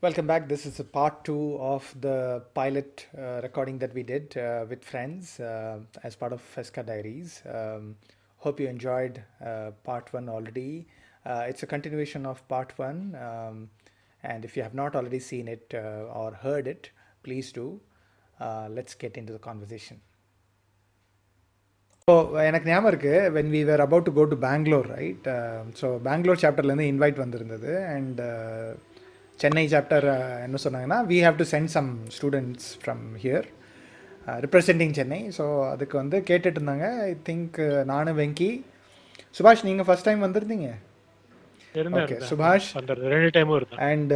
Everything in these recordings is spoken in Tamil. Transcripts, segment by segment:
Welcome back. This is a part two of the pilot recording that we did with friends as part of Fesca Diaries. Hope you enjoyed part one already. It's a continuation of part one. And if you have not already seen it or heard it, please do. Let's get into the conversation. So எனக்கு ஞாபகம் இருக்குது when we were about to go to Bangalore right. So Bangalore சாப்டர்லேருந்து இன்வைட் வந்திருந்தது அண்ட் சென்னை சாப்டர் என்ன சொன்னாங்கன்னா we have to send some students from here representing Chennai. So அதுக்கு வந்து கேட்டுட்டு இருந்தாங்க. ஐ திங்க் நானும் வெங்கி, சுபாஷ் நீங்கள் ஃபர்ஸ்ட் டைம் வந்திருந்தீங்க. ஓகே சுபாஷ் அண்ட்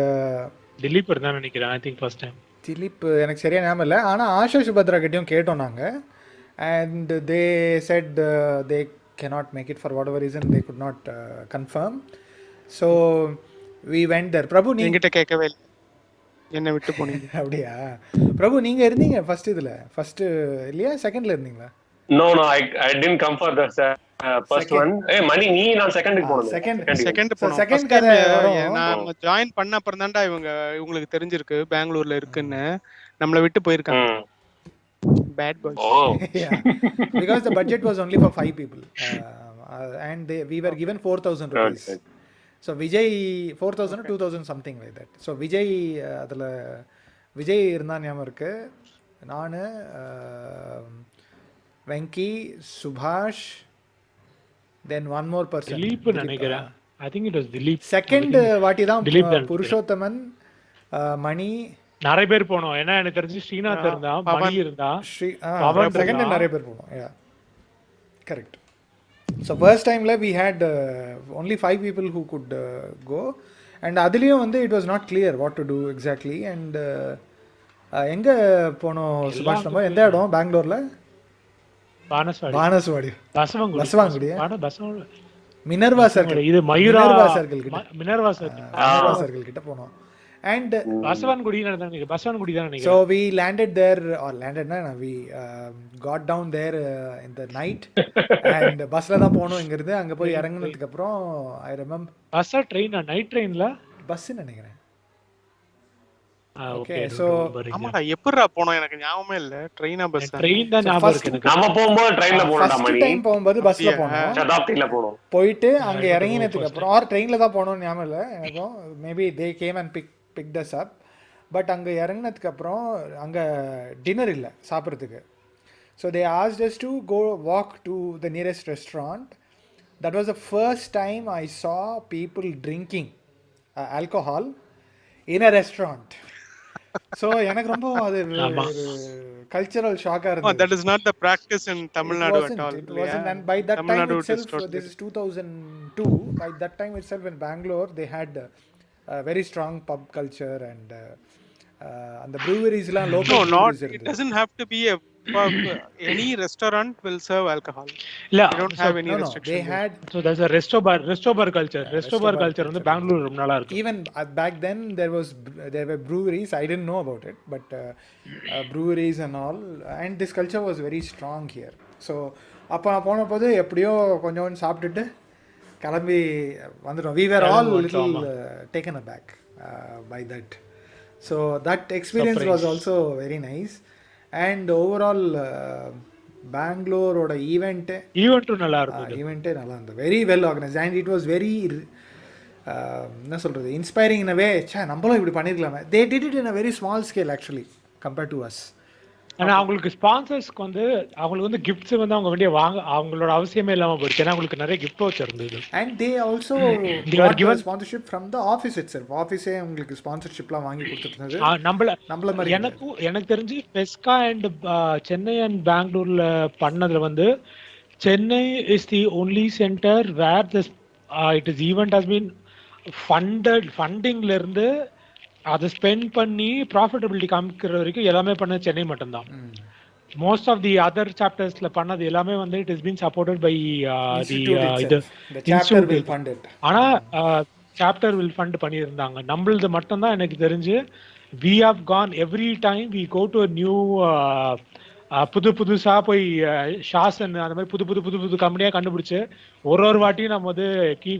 திலீப் இருந்தான்னு நினைக்கிறேன். I think first time Dileep எனக்கு சரியாக ஞாபகம் இல்லை. ஆனால் ஆஷா சுபத்ரா கிட்டையும் கேட்டோம் நாங்கள். And they said they cannot make it for whatever reason, they could not confirm. So we went there. Prabhu நீங்கிட்ட கேட்கவே இல்லை, என்ன விட்டு போனீங்க. அப்படியா பிரபு, நீங்க இருந்தீங்க ஃபர்ஸ்ட் இதுல, ஃபர்ஸ்ட் இல்லையா செகண்ட்ல இருந்தீங்களா? No, I didn't come for the first one. மணி நீ நான் செகண்டுக்கு போனேன். செகண்ட் போனோம். செகண்ட் கதை நான் ஜாயின் பண்ண அப்புறம் தான்டா உங்களுக்கு தெரிஞ்சிருக்கு பெங்களூர்ல இருக்குன்னு. நம்மள விட்டு போயிருக்காங்க. Bad boys. Oh. Yeah. Because the budget was only for 5 people. And we were given 4,000 rupees. Okay. So Vijay 4,000 or 2,000 something like that. So Vijay அதில் விஜய் இருந்தா ஞாபகம் இருக்கு. நான் வெங்கி, சுபாஷ், then one more person. Dilip நினைக்கிறேன். I think it was Dileep. Second வாட்டி தான் புருஷோத்தமன், மணி நிறைய பேர் போனோம். ஏன்னா எனக்கு தெரிஞ்சு ஸ்ரீநாத் இருந்தா, மணி இருந்தா, செகண்ட் நிறைய பேர் போனோம். Yeah correct. ஸோ ஃபர்ஸ்ட் டைமில் we had only 5 people who could go. And அதுலேயும் வந்து it was not clear what to do exactly. And எங்கே போனோம் சுபாஷ்? நம்ம எந்த இடம் பெங்களூரில்? Banaswadi, Basavanagudi, Minerva circle. இது மினர்வா சர்க்கிள் கிட்ட, மினர்வா சர்க்கிள் கிட்ட போனோம். And பசவான்குடி தான் நினைக்கிறேன். So we landed there, or landed na we got down there in the night and busல தான் போனோம். இங்க இருந்து அங்க போய் இறங்குனதுக்கு அப்புறம் I remember bus train, night ட்ரெயின்ல பஸ் நினைக்கிறேன். ஓகே. சோ ஆமாடா, எப்பறா போனோம் எனக்கு ஞாபகமே இல்ல. ட்ரெயினா பஸ்? ட்ரெயின் தான் ஞாபகம் இருக்கு எனக்கு. நாம போயும்போது ட்ரெயின்ல போறோம்டா மணி. ஃபர்ஸ்ட் டைம் போயும்போது பஸ்ல போனோம். சதாப்தில போனோம். போயிட்டு அங்க இறங்கினதுக்கு அப்புறம் ஆர் ட்ரெயின்ல தான் போனோம் ஞாபகம் இல்ல எனக்கும். Maybe they came and picked us up. But அங்கே இறங்கினதுக்கு அப்புறம் அங்கே டின்னர் இல்லை சாப்பிட்றதுக்கு. So they asked us to go walk to the nearest restaurant. That was the first time I saw people drinking alcohol in a restaurant. So எனக்கு ரொம்ப அது கல்ச்சரல் ஷாக்காக இருந்தது. That is not the practice in Tamil Nadu at all. It wasn't. And by that time itself, this is 2002, by that time itself in Bangalore they had very strong pub culture and the breweries la local. No, not it doesn't have to be a pub. Any restaurant will serve alcohol. இல்ல, they don't have any restrictions. They had, so there's a resto bar culture. Resto bar culture வந்து பெங்களூர் ரொம்ப நாளா இருக்கு. Even back then there were breweries. I didn't know about it, but breweries and all, and this culture was very strong here. So அப்போ நான் போன போது எப்படியோ கொஞ்சம் சாப்பிட்டுட்டு கிளம்பி வந்துட்டோம். We were all little taken aback by that. So that experience was also very nice. And overall பெங்களூரோட ஈவெண்ட்டும் நல்லா இருந்தது. ஈவெண்ட்டே நல்லா இருந்தது. Very well organised and it was very என்ன சொல்கிறது, இன்ஸ்பைரிங் இன் அ வே. நம்மளும் இப்படி பண்ணியிருக்கலாமே. They did it in a very small scale actually compared to us. ஆனால் அவங்களுக்கு ஸ்பான்சர்ஸ்க்கு வந்து அவங்களுக்கு வந்து கிஃப்ட்ஸ் வந்து அவங்க வேண்டிய அவங்களோட அவசியமே இல்லாமல் போயிடுச்சு. ஏன்னா அவங்களுக்கு நிறைய கிஃப்ட் வச்சு இருந்தது. And they also got given sponsorship from the office itself. ஆஃபீஸே உங்களுக்கு ஸ்பான்சர்ஷிப்லாம் வாங்கி கொடுத்துருந்தது. நம்மள மாதிரி எனக்கு தெரிஞ்சு பெஸ்கா அண்ட் சென்னை அண்ட் பெங்களூர்ல பண்ணதுல வந்து Chennai is the only centre where this it is event has been ஃபண்டிங்ல இருந்து அதை ஸ்பெண்ட் பண்ணி ப்ராஃபிட்டபிலிட்டி காமிக்கிற வரைக்கும் எல்லாமே பண்ண சென்னை மட்டும்தான். மோஸ்ட் ஆஃப் தி அதர் சாப்டர்ஸ்ல பண்ணது எல்லாமே வந்து it is been supported by the இது இன்ஸ்டிடியூட். ஆனா சாப்டர் வில் ஃபண்ட் பண்ணியிருந்தாங்க. நம்மளது மட்டும்தான் எனக்கு தெரிஞ்சு we have gone every time we go to a new புது புதுசா போய் ஷாசன் அந்த மாதிரி புது புது புது புது கம்பெனியா கண்டுபிடிச்சு ஒரு வாட்டியும் நம்ம வந்து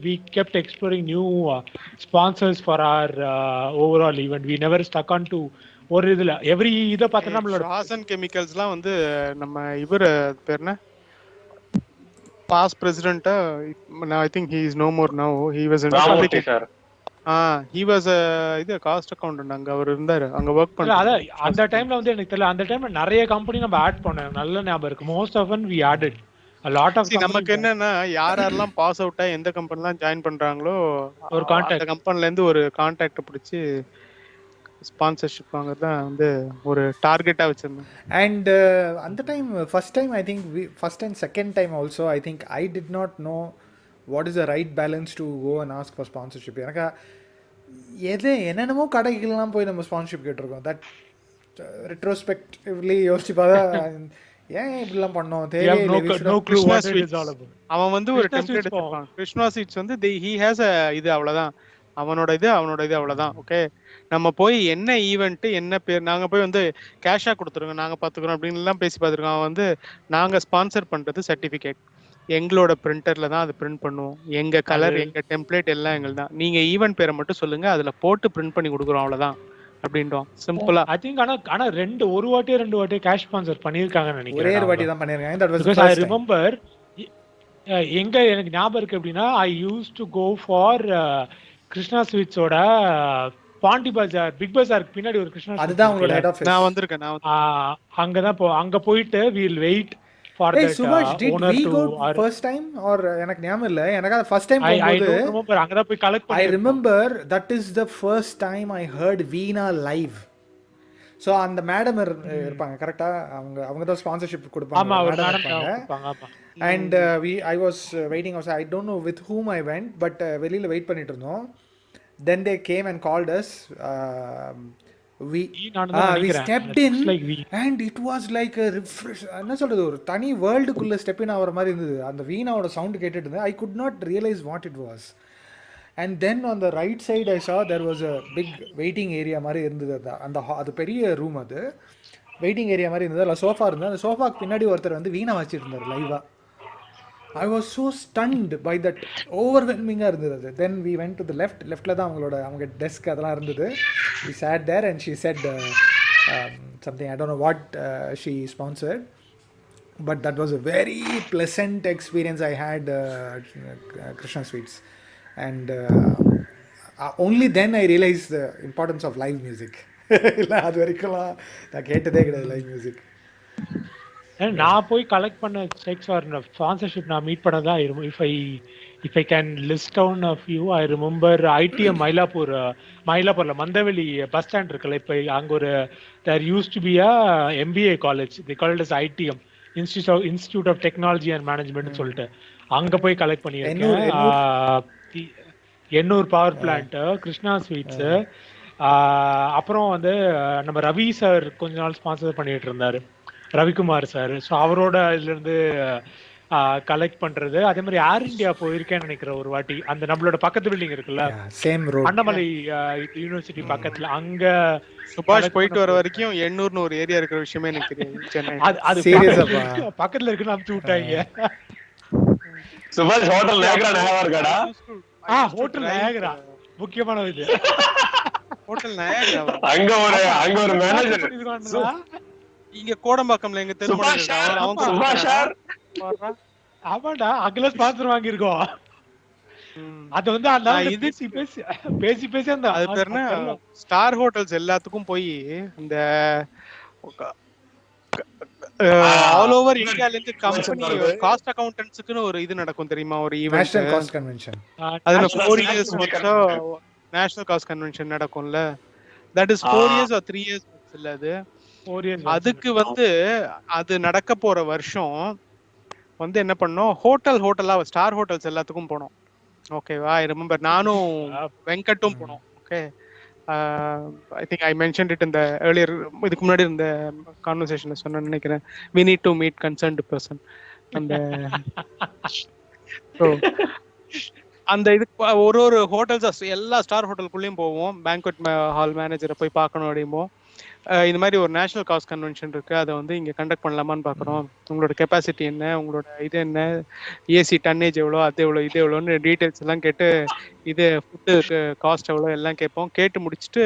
we kept exploring new sponsors for our overall event. We never stuck on to ஒரு இதுல எவ்ரி இதை பார்த்தோன்னா நம்மளோட ஷாசன் கெமிக்கல்ஸ்லாம் வந்து நம்ம இவர் பேர் என்ன past president, I think he is no more now. He was Ramurthy sir. he was a இது காஸ்ட் அக்கவுண்டன்ட், அங்க அவர் இருந்தாரு, அங்க வர்க் இல்ல, பண்ணாரு. அந்த டைம்ல வந்து எனக்கு தெரியல. அந்த டைம்ல நிறைய கம்பெனி நம்ம ஆட் பண்ணோம், நல்ல ஞாபகம் இருக்கு. Most of we added a lot of நமக்கு என்னன்னா யாரெல்லாம் பாஸ் அவுட்டா எந்த கம்பெனிலாம் ஜாயின் பண்றாங்களோ ஒரு கான்டாக்ட், அந்த கம்பெனில இருந்து ஒரு கான்டாக்ட் பிடிச்சி ஸ்பான்சர்ஷிப் வாங்குறது தான் வந்து ஒரு டார்கெட்டா வச்சிருந்தேன். அண்ட் அந்த time first time I think first and second time also I think I did not know what is the right balance to go and ask for sponsorship. எனக்கு என்னென்னமோ கடைகள்லாம் போய் நம்ம ஸ்பான்சர்ஷிப் கேட்டிருக்கோம். தட் ரெட்ரோஸ்பெக்டிவ்லி யோசிச்சு பார்த்தா ஏன் இப்படிலாம் பண்ணோம் தெரியல. அவன் வந்து ஒரு டெம்ப்ளேட் எடுத்துப்பான். கிருஷ்ணா ஸ்வீட்ஸ் வந்து he has a இது அவ்வளவுதான், அவனோட இது அவ்வளவுதான். ஓகே, நம்ம போய் என்ன ஈவெண்ட் என்ன பேர் நாங்க போய் வந்து கேஷா கொடுத்துருங்க நாங்க பாத்துக்கிறோம் அப்படின்னு எல்லாம் பேசி பார்த்துருக்கோம். அவன் வந்து நாங்க ஸ்பான்சர் பண்றது சர்டிபிகேட், எங்களோட பிரிண்டர்ல தான் அது பிரிண்ட் பண்ணுவோம், எங்க கலர் எங்க டெம்ப்ளேட் எல்லாம் எங்கள் தான், நீங்க ஈவெண்ட் பேரை மட்டும் சொல்லுங்க அதுல போட்டு பிரிண்ட் பண்ணி கொடுக்குறோம் அவ்வளவுதான் அப்படின்றோம் சிம்பிளா. ஐ திங்க் ஆனா ஒரு வாட்டி கேஷ் ஸ்பான்சர் பண்ணிருக்காங்கன்னு நினைக்கிறேன். ஒரே ஒரு வாட்டி தான் பண்ணிருக்காங்க. தட் வாஸ் ஐ ரிமெம்பர் எங்க எனக்கு ஞாபகம் இருக்கு அப்படின்னா I use to go for Krishna ஸ்வீட்ஸோட பாண்டி பஜார் பிக் பஜாருக்கு பின்னாடி ஒரு கிருஷ்ணா, அதுதான் உங்களோட ஹெட் ஆஃபீஸ். நான் வந்திருக்கேன். அங்கதான் அங்க போயிட்டு we'll wait for that owner to first time or எனக்கு ஞாபகம் இல்ல. எனக்கு அது ஃபர்ஸ்ட் டைம் போகும்போது அங்க தான் போய் கலெக்ட் பண்ணி I remember that is the first time I heard Veena live. So அந்த மேடம் இருப்பாங்க கரெக்ட்டா, அவங்க தான் ஸ்பான்சர்ஷிப் கொடுப்பாங்க. ஆமா, ஒரு மேடம் இருப்பாங்க. And I was waiting outside. I don't know with whom I went, but வெளியில வெயிட் பண்ணிட்டு இருந்தோம். Then they came and called us. We stepped in and it was like a refresh. என்ன சொல்றது, ஒரு தனி வேர்ல்டுக்குள்ள ஸ்டெப் இன் ஆகிற மாதிரி இருந்தது. அந்த வீணாவோட சவுண்ட் கேட்டுட்டு இருந்தது. I could not realize what it was. And then on the right side I saw there was a big waiting area மாதிரி இருந்தது. அது பெரிய ரூம், அது வெயிட்டிங் ஏரியா மாதிரி இருந்தது. அதில் சோஃபா இருந்தது. அந்த சோஃபாக்கு பின்னாடி ஒருத்தர் வந்து வீணா வச்சுட்டு இருந்தார் லைவா. I was so stunned by that. overwhelming-ஆ இருந்தது அது. Then we went to the leftல தான் அவங்க டெஸ்க் அதெல்லாம் இருந்தது. We sat there and she said something, I don't know what she sponsored, but that was a very pleasant experience I had Krishna Sweets. And only then I realized the importance of live music. இல்லை அது வரைக்கும் நான் கேட்டதே கிடையாது லைவ் மியூசிக். நான் போய் கலெக்ட் பண்ண செக்ஸ் ஃபார் ஸ்பான்சர்ஷிப் நான் மீட் பண்ணதா. If I can list down of you, I remember ITM மயிலாப்பூர்ல மந்தவெளி பஸ் ஸ்டாண்ட் இருக்குல்ல, இப்போ அங்கே ஒரு there use to be a MBA college, the called as ITM, institute of technology and management சொல்லிட்டு அங்கே போய் கலெக்ட் பண்ணியிருக்கேன். Ennore power plant, Krishna sweets, அப்புறம் வந்து நம்ம ரவி சார் கொஞ்ச நாள் ஸ்பான்சர் பண்ணிட்டு இருந்தாரு, ரவிக்குமார் சார். ஸோ அவரோட இதுலேருந்து கலெக்ட் பண்றது. அதே மாதிரி ஏர் இந்தியா போயிருக்கேன்னு நினைக்கிறேன் ஒரு வாட்டி. அந்த நம்மளோட பக்கத்து பில்டிங் இருக்குல்ல, சேம் ரோட், அண்ணாமலை யூனிவர்சிட்டி பக்கத்துல, அங்க சுபாஷ் போயிட்டு வர வரைக்கும் 800 ஒரு ஏரியா இருக்கிற விஷயமே எனக்கு தெரியும். சென்னை அது பக்கத்துல இருக்குன்னு அனுப்பிச்சு விட்டாங்க. சுபாஷ் ஹோட்டல் நேகரா ஞாபகம் இருக்காடா? ஹோட்டல் நேகரா முக்கியமான இது. ஹோட்டல் நேகரா அங்க ஒரு மேனேஜர் இங்க கோடம்பாக்கம்ல எங்க சுபாஷ் சார். ஆமாடா, அங்கல ஸ்பான்சர் வாங்கி இருக்கோம். அது வந்து அந்த பேசி அந்த அது பேர்னா ஸ்டார் ஹோட்டல்ஸ் எல்லாத்துக்கும் போய் இந்த ஆல் ஓவர் இந்தியால இருந்து கம்பெனி காஸ்ட் அக்கவுண்டன்ட்ஸ்க்குன்னு ஒரு இது நடக்கும் தெரியுமா, ஒரு ஈவென்ட், நேஷனல் காஸ்ட் கன்வென்ஷன். அதுல 4 இயர்ஸ் மட்டும் நேஷனல் காஸ்ட் கன்வென்ஷன் நடக்கும்ல. That is 4 years or 3 years இல்ல, அது 4 இயர்ஸ். அதுக்கு வந்து அது நடக்க போற வருஷம் வந்து என்ன பண்ணோம், ஹோட்டலா ஸ்டார் ஹோட்டல்ஸ் எல்லாத்துக்கும் போனோம். ஓகேவா, ஐ ரிமெம்பர் நானும் வெங்கட்டும் போனோம். Okay, I think I mentioned it in the earlier, இதுக்கு முன்னாடி இந்த கான்வர்சேஷன்ல சொன்னேன்னு நினைக்கிறேன். We need to meet concerned person. அந்த இது ஒரு ஹோட்டல்ஸ் எல்லா ஸ்டார் ஹோட்டலுக்குள்ளேயும் போவோம். பேங்க்வெட் ஹால் மேனேஜரை போய் பார்க்கணும் அப்படிம்போம். இந்த மாதிரி ஒரு நேஷனல் காஸ் கன்வென்ஷன் இருக்கு, அதை வந்து இங்க கண்டக்ட் பண்ணலாமான்னு பாக்குறோம், உங்களோட கெப்பாசிட்டி என்ன, உங்களோட இது என்ன, ஏசி டன்னேஜ் எவ்வளோ, அது எவ்வளோ, இது எவ்வளோன்னு டீட்டெயில்ஸ் எல்லாம் கேட்டு, இது ஃபுட்டுக்கு காஸ்ட் எவ்வளோ எல்லாம் கேட்போம். கேட்டு முடிச்சுட்டு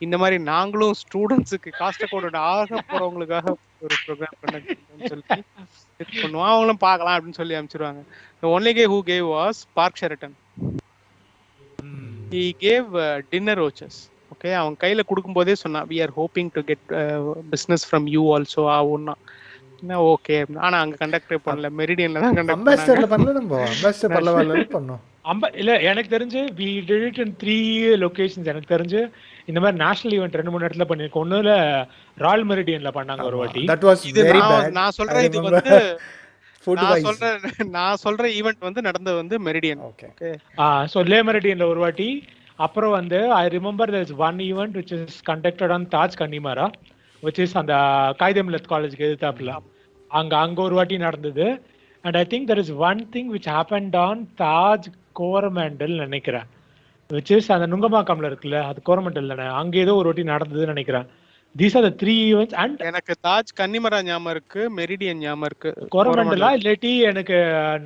இந்த மாதிரி நாங்களும் ஸ்டூடெண்ட்ஸுக்கு காஸ்ட் அக்கௌண்ட் ஆக போறவங்களுக்காக ஒரு ப்ரோக்ராம் கண்டக்ட் பண்ணணும்னு சொல்லி இது பண்ணுவோம். அவங்களும் பார்க்கலாம் அப்படின்னு சொல்லி அனுப்பிச்சிருவாங்க. The only guy who gave was Park Sheraton. He gave dinner vouchers. Okay, அவன் கையில கொடுக்கும் போதே சொன்னான், we are hoping to get business from you also. ஆவுன்னா என்ன ஓகே. ஆனா அங்க கண்டக்ட் பண்ணல, மெரிடியன்ல தான் கண்டக்ட் பண்ணாங்க. அம்பாசிடர்ல பண்ணல, நம்ம அம்பாசிடர் பல்லவால பண்ணோம். இல்ல எனக்கு தெரிஞ்சு we did it in 3 locations. எனக்கு தெரிஞ்சு இந்த மாதிரி நேஷனல் ஈவென்ட் 2-3 இடத்துல பண்ணிருக்கோம். ஒண்ணுல ராயல் மெரிடியன்ல பண்ணாங்க ஒரு வாட்டி. That was very bad. நான் சொல்றேன் இது வந்து Food wise. நான் சொல்ற ஈவென்ட் வந்து நடந்தது வந்து மெரிடியன். Okay. ஓகே, so லே மெரிடியன்ல ஒரு வாட்டி. அப்புறம் வந்து I remember there is one event which is conducted on Taj Connemara, which is அந்த காயிதே-மில்லத் காலேஜ்க்கு எதிர்த்தாப்புல. அங்க ஒரு வாட்டி நடந்தது. And I think there is one thing which happened on Taj Coromandel நினைக்கிறேன், which is அந்த நுங்கம்பாக்கம்ல இருக்குல்ல, அது கோரமண்டல் தானே, அங்க ஏதோ ஒரு வாட்டி நடந்ததுன்னு நினைக்கிறேன். These are the 3 events. And எனக்கு தாஜ் கன்னிமரா ஞாபகம் இருக்கு, மெரிடியன் ஞாபகம் இருக்கு. கோரமண்டலா இல்லாட்டி எனக்கு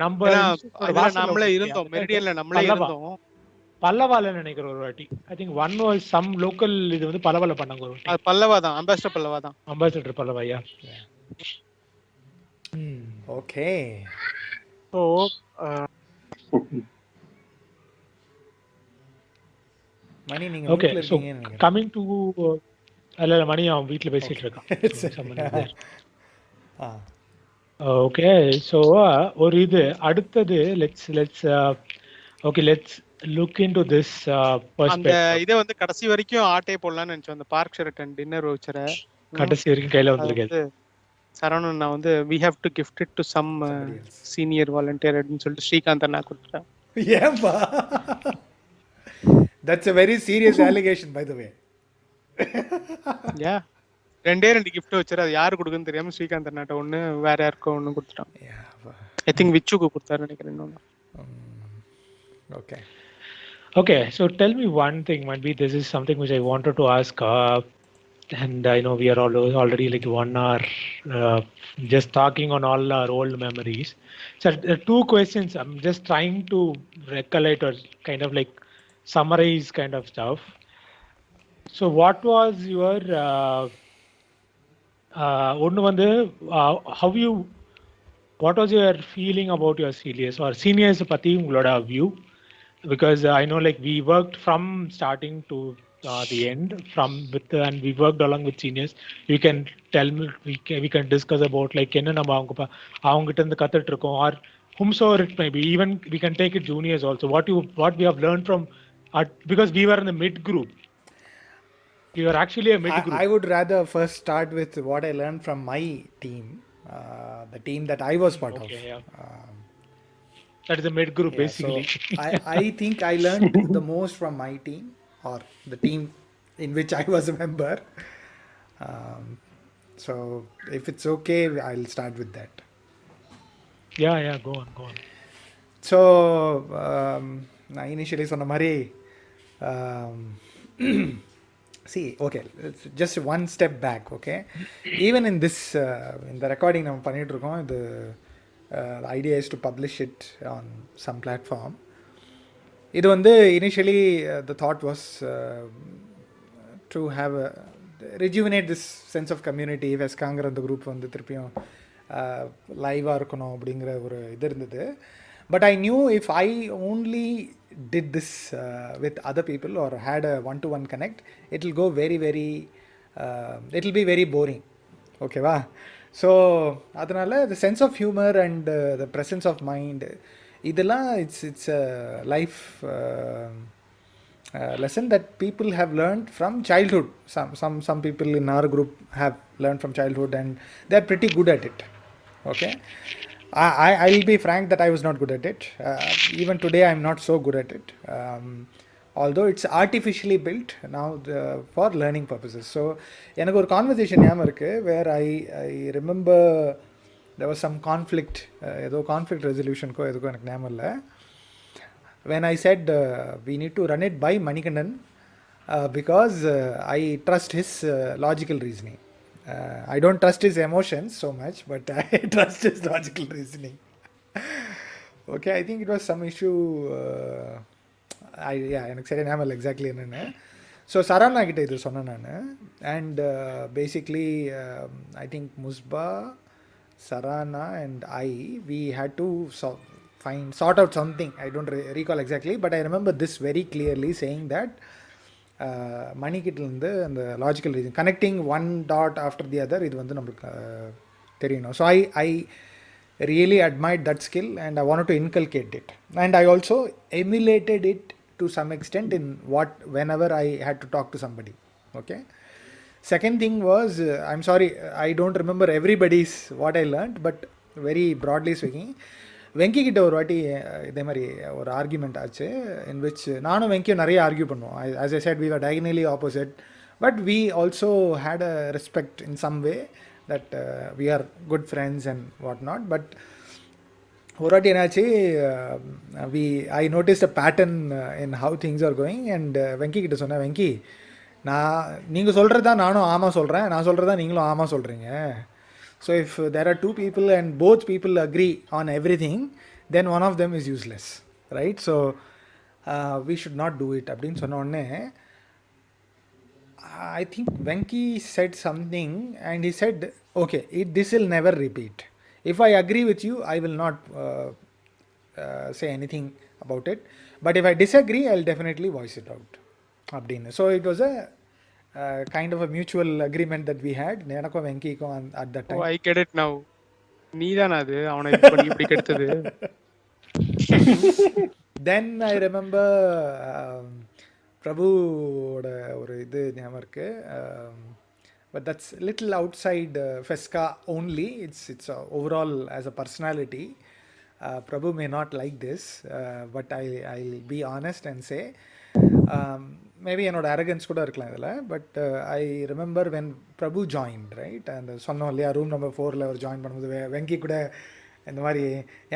நம்மளே இருந்தோம் மெரிடியன்ல, நம்மளே இருந்தோம். பல்லவால நினைக்கிற ஒரு வாட்டி. I think one was some local, இது வந்து பல்லவால பண்ணாங்க ஒரு வாட்டி. அது பல்லவா தான், அம்பாசிடர் பல்லவா தான். அம்பாசிடர் பல்லவாயா. ஓகே. ஸோ மணி நீங்க ஓகே, வீட்ல ஸோ இருக்கீங்கன்னு நினைக்கிறேன். கமிங் டு இல்ல மணி அவன் வீட்ல பேசிட்டு இருக்கான். ஓகே, ஸோ ஒரு இது அடுத்தது let's okay let's look into this அந்த பெர்ஸ்பெக்டிவ். இதை வந்து கடைசி வரைக்கும் ஆட்டே போடலாம்னு நினைச்சோம். அந்த பார்க் ஷெரட்டன் டின்னர் வவுச்சரை கடைசி வரைக்கும் கையில வந்திருக்காது. சரவணன் நான் வந்து we have to gift it to some senior volunteer அப்படின்னு சொல்லிட்டு ஸ்ரீகாந்த் அண்ணா கொடுத்துட்டேன். ஏன்பா? That's a very serious allegation by the way. Yeah, 2 gift வச்சாரு. அது யாரு கொடுக்குன்னு தெரியாம ஸ்ரீகாந்த் அண்ணாட்ட ஒண்ணு, வேற யாருக்கோ ஒண்ணு கொடுத்துட்டான். ஐ திங்க் விச்சுக்கு கொடுத்தாரு நினைக்கிறேன் இன்னொன்னு. Okay. Okay, so tell me one thing, maybe this is something which I wanted to ask, and I know we are already like 1 hour just talking on all our old memories. So 2 questions. I'm just trying to recollect or kind of like summarize kind of stuff. So what was your what was your feeling about your seniors or seniors pati ungaloda view? Because I know like we worked from starting to the end and we worked along with seniors. You can tell me, we can discuss about like enna nama avanga irundhu kathittu irukom, or whomsoever it may be. Even we can take it juniors also. What we have learned from because we were in the mid group. We were actually a mid group. I would rather first start with what I learned from my team, the team that I was part of. Yeah. That is a mid group basically. So I think I learned the most from my team, or the team in which I was a member. So if it's okay, I'll start with that. Yeah, go on. So நான் initially சொன்ன மாதிரி see, okay, just one step back, okay? Even in this in the recording நம்ம பண்ணிட்டு இருக்கோம், இது the idea is to publish it on some platform. இது வந்து initially the thought was to have rejuvenate this sense of community. வெஸ்காங்கிற அந்த குரூப் வந்து திருப்பியும் லைவாக இருக்கணும் அப்படிங்கிற ஒரு இது இருந்தது. But I knew if I only did this with other people or had a one-to-one connect, it will go very, very, it will be very boring. Okay, va? So அதனால the sense of humor and the presence of mind, இதெல்லாம் it's a life lesson that people have learned from childhood. Some people in our group have learned from childhood and they're pretty good at it. Okay, I'll be frank that I was not good at it. Even today I'm not so good at it, although it's artificially built now for learning purposes. So எனக்கு ஒரு conversation ஞாபகம் இருக்கு where I remember there was some conflict, ஏதோ conflict resolution கோ எதுக்கோ எனக்கு ஞாபகம் இல்லை. When I said we need to run it by Manikandan because I trust his logical reasoning. I don't trust his emotions so much, but I trust his logical reasoning. Okay, I think it was some issue. எனக்கு சரியா ஞாபகம் இல்லை எக்ஸாக்ட்லி என்னென்னு. ஸோ சரவணா கிட்ட இது சொன்னேன் நான். And basically I think Muspa, Sarana and we had to sort out something. I don't recall exactly, but I remember this very clearly saying that மணிக்கிட்டிலேருந்து அந்த logical reason connecting one dot after the other இது வந்து நம்மளுக்கு தெரியணும். So I really admired that skill and I wanted to inculcate it. And I also emulated it to some extent in whenever I had to talk to somebody. Okay. Second thing was, I'm sorry, I don't remember everybody's what I learned, but very broadly speaking, Venky கிட்ட ஒரு வாட்டி இதே மாதிரி ஒரு ஆர்கியூமெண்ட் ஆச்சு, இன் விச் நானும் வெங்கியும் நிறைய ஆர்கியூ பண்ணுவோம். As I set we were diagonally opposite, but we also had a respect in some way that we are good friends and what not. But ஒரு வாட்டி என்னாச்சு, I noticed a pattern in how things are going, and Venky கிட்ட சொன்னேன், வெங்கி நீங்கள் சொல்கிறது தான் நானும் ஆமாம் சொல்கிறேன், நான் சொல்கிறது தான் நீங்களும் ஆமாம் சொல்கிறீங்க. So if there are two people and both people agree on everything, then one of them is useless, right? So we should not do it. அப்படின்னு சொன்ன உடனே I think Venki said something and he said, okay, this will never repeat. If I agree with you, I will not say anything about it. But if I disagree, I'll definitely voice it out. So it was a kind of a mutual agreement that we had. எனக்கும் வெங்கிக்கும் at that time. Oh, I get it now. நீதான் அது அவனை இப்படி கெடுத்தது. Then I remember பிரபுவோட ஒரு இது ஞாபகம் இருக்கு. But that's little outside Fesca only. It's overall as a personality. Prabhu may not like this, but I'll be honest and say, maybe என்னோட அரகன்ஸ் கூட இருக்கலாம் இதில். But I remember when Prabhu join, right, அந்த சொன்னோம் இல்லையா, ரூம் நம்பர் 4 அவர் ஜாயின் பண்ணும்போது வெங்கி கூட இந்த மாதிரி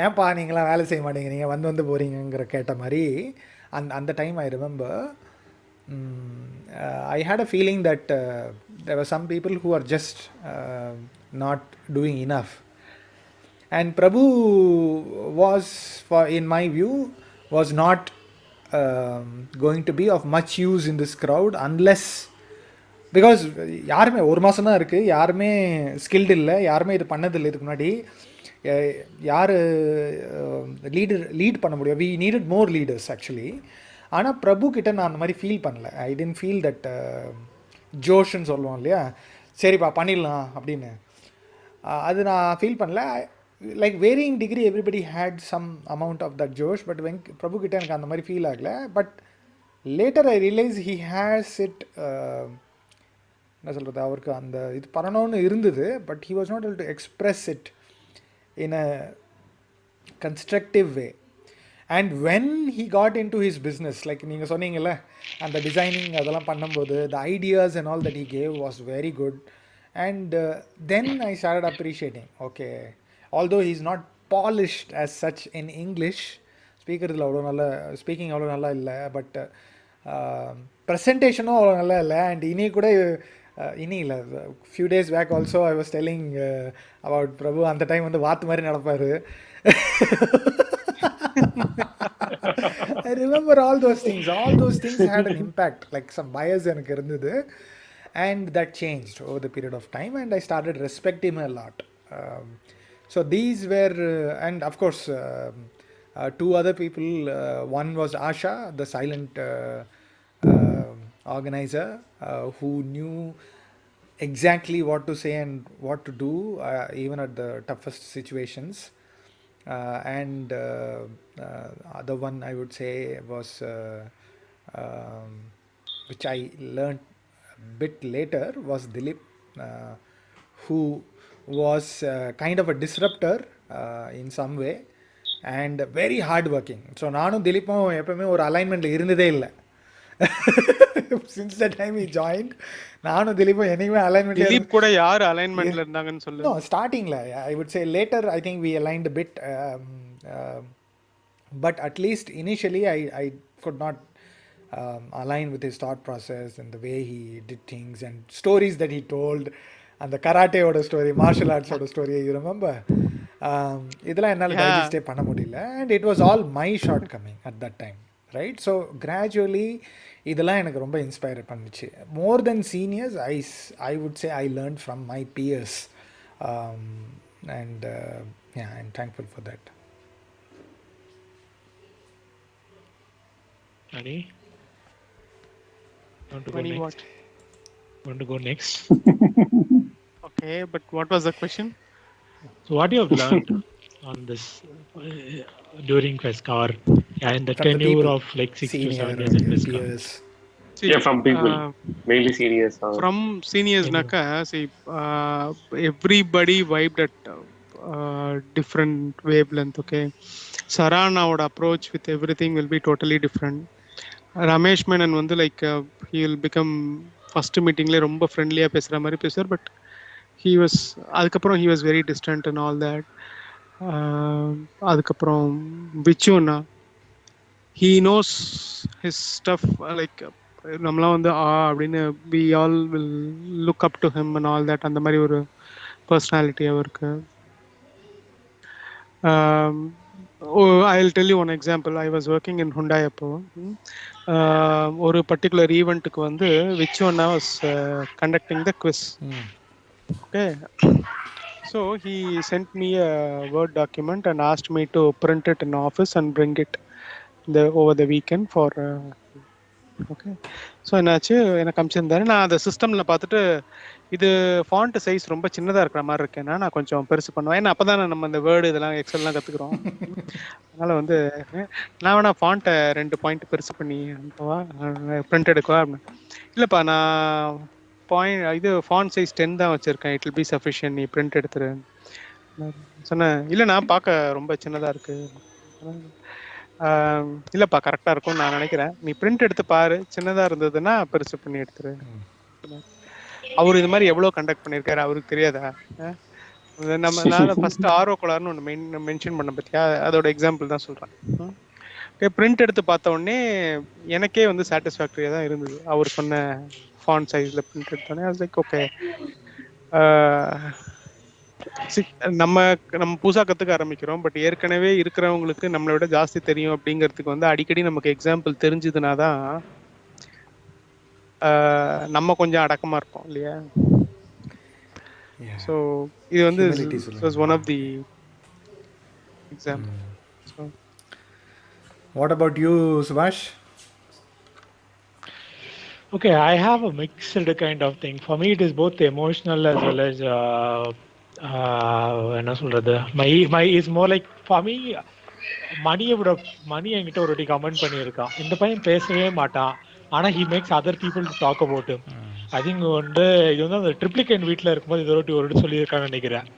ஏன்ப்பா நீங்களாம் வேலை செய்ய மாட்டீங்க, நீங்கள் வந்து போகிறீங்கிற கேட்ட மாதிரி அந்த time I remember I had a feeling that there were some people who are just not doing enough. And Prabhu was, in my view, was not going to be of much use in this crowd unless, because யாருமே ஒரு மாதம் தான் இருக்குது, யாருமே ஸ்கில்டு இல்லை, யாருமே இது பண்ணதில்லை இதுக்கு முன்னாடி. யார் லீட் பண்ண முடியும்? we needed more leaders actually. ஆனால் பிரபு கிட்ட நான் அந்த மாதிரி ஃபீல் பண்ணல. ஐ டென்ட் ஃபீல் தட் ஜோஷ்ன்னு சொல்லுவோம் இல்லையா, சரிப்பா பண்ணிடலாம் அப்படின்னு, அது நான் ஃபீல் பண்ணல. Like varying degree everybody had some amount of that josh, but Prabhu கிட்ட எனக்கு அந்த மாதிரி ஃபீல் ஆகலை. But later I realise he has it, என்ன சொல்கிறது, அவருக்கு அந்த இது பண்ணணும்னு இருந்தது, but he was not able to express it in a constructive way. And when he got in to his business, like நீங்கள் சொன்னீங்கல்ல அந்த டிசைனிங் அதெல்லாம் பண்ணும்போது, த ideas and all that he gave was very good. And then I started appreciating, okay, although he is not polished as such in English, ஸ்பீக்கரில் அவ்வளோ நல்ல ஸ்பீக்கிங் அவ்வளோ நல்லா இல்லை, பட் ப்ரெசன்டேஷனும் அவ்வளோ நல்லா இல்லை. அண்ட் இனி கூட இனி இல்லை, few days back also I was telling about Prabhu. அந்த டைம் வந்து வாத்து மாதிரி நடப்பார். I remember all those things had an impact, like some bias எனக்கு இருந்தது, and that changed over the period of time and I started respecting him a lot. So these were, and of course two other people, one was Asha, the silent organizer, who knew exactly what to say and what to do, even at the toughest situations. And other one I would say was, which I learned a bit later, was Dilip, who was kind of a disruptor in some way and very hard working. So நானும் திலீப்பும் எப்பவுமே ஒரு அலைன்மெண்ட்டில் இருந்ததே இல்லை. Since the time he joined, நானும் திலீப்பும் என்னைக்குமே அலைன்மெண்ட். திலீப் கூட யார் அலைன்மெண்ட்ல இருந்தாங்கன்னு சொல்லு. No, startingல I would say, later I think we aligned a bit, but at least initially I could not align with his thought process and the way he did things and stories that he told. அந்த கராட்டேயோட ஸ்டோரி, மார்ஷல் ஆர்ட்ஸோட ஸ்டோரி, யூ ரிமெம்பர்? இதெல்லாம் என்னால் Yeah. டைஜஸ்டே பண்ண முடியல. And it was all my shortcoming at that time, right? So gradually இதெல்லாம் எனக்கு ரொம்ப இன்ஸ்பயர் பண்ணுச்சு. More then seniors, I would say I learn from my peers. And I'm thankful for that. Ani? Want to go Mani, next? what? Want to go next? Okay, but what was the question? So what you have learned on this during Fesca or in the From the tenure people, of like 6 to 7 senior years in Fesca? peers. See, Yeah, from people. Mainly serious. From seniors, naka, see, everybody vibed at different wavelength. Okay, Sarana would approach with everything will be totally different. Ramesh Menon வந்து like he will become first meeting ல ரொம்ப ஃப்ரெண்ட்லியா பேசுற மாதிரி பேசுவார். பட் அதுக்கப்புறம் he was very distant and all that. அதுக்கப்புறம் விச்சுன்னா he knows his stuff, like நம்மளாம் வந்து அப்படின்னு we all will look up to him and all that. அந்த மாதிரி ஒரு பர்சனாலிட்டி அவருக்கு. I'll tell you one example. I was working in Hyundai அப்போ ஒரு பர்டிகுலர் ஈவெண்ட்டுக்கு வந்து விச்சுன்னா was conducting the quiz. Okay, so he sent me a Word document and asked me to print it in office and bring it over the weekend for okay. So என்னாச்சு, எனக்கு அனுப்பிச்சிருந்தாரு. நான் அந்த சிஸ்டமில் பார்த்துட்டு இது ஃபாண்ட் சைஸ் ரொம்ப சின்னதாக இருக்கிற மாதிரி இருக்கேன்னா நான் கொஞ்சம் பெருசு பண்ணுவேன். ஏன்னா அப்போ தான் நம்ம இந்த வேர்டு இதெல்லாம் எக்ஸல்லாம் கற்றுக்குறோம். அதனால் வந்து நான் வேணா ஃபாண்ட்டை 2 பாயிண்ட் பெருசு பண்ணி அனுப்பவா, பிரிண்ட் எடுக்கவா அப்படின்னு. இல்லைப்பா, நான் இது ஃபாண்ட் சைஸ் 10 தான் வச்சுருக்கேன், இட் வில் பி சஃபிஷியன்ட், நீ பிரிண்ட் எடுத்துரு சொன்னேன். இல்லை, நான் பார்க்க ரொம்ப சின்னதாக இருக்குது. இல்லைப்பா, கரெக்டாக இருக்கும் நான் நினைக்கிறேன், நீ பிரிண்ட் எடுத்து பாரு, சின்னதாக இருந்ததுன்னா பெருசு பண்ணி எடுத்துரு. அவர் இது மாதிரி எவ்வளோ கண்டக்ட் பண்ணியிருக்காரு அவருக்கு தெரியாதா? நான் ஃபர்ஸ்ட் ஆர்வ கோளாறுன்னு ஒன்று மென்ஷன் பண்ண பற்றியா, அதோட எக்ஸாம்பிள் தான் சொல்கிறேன். ஓகே, பிரிண்ட் எடுத்து பார்த்த உடனே எனக்கே வந்து சாட்டிஸ்ஃபேக்டரியாக தான் இருந்தது. அவர் சொன்ன ஃபாண்ட் சைஸில் பிரிண்ட் எடுத்தோடனே அது லைக் ஓகே, நம்ம புதுசாக கற்றுக்க ஆரம்பிக்கிறோம். பட் ஏற்கனவே இருக்கிறவங்களுக்கு நம்மளை விட ஜாஸ்தி தெரியும் அப்படிங்கிறதுக்கு வந்து அடிக்கடி நமக்கு எக்ஸாம்பிள் தெரிஞ்சதுனா தான் நம்ம கொஞ்சம் அடக்கமாக இருப்போம் இல்லையா? ஸோ இது வந்து one of the example. What about you, Subhash? Okay, I have a mixed kind of thing. For me, it is both emotional as well as என்ன சொல்றது, my is more like for me, மணி என்கிட்ட ஒரு வாட்டி கமெண்ட் பண்ணியிருக்கான், இந்த பையன் பேசவே மாட்டான் ஆனா he makes other people to talk about him. I think வந்து இது வந்து அந்த ட்ரிப்ளிகேன் வீட்டில் இருக்கும்போது இது ஒரு வாட்டி சொல்லியிருக்கான்னு நினைக்கிறேன்.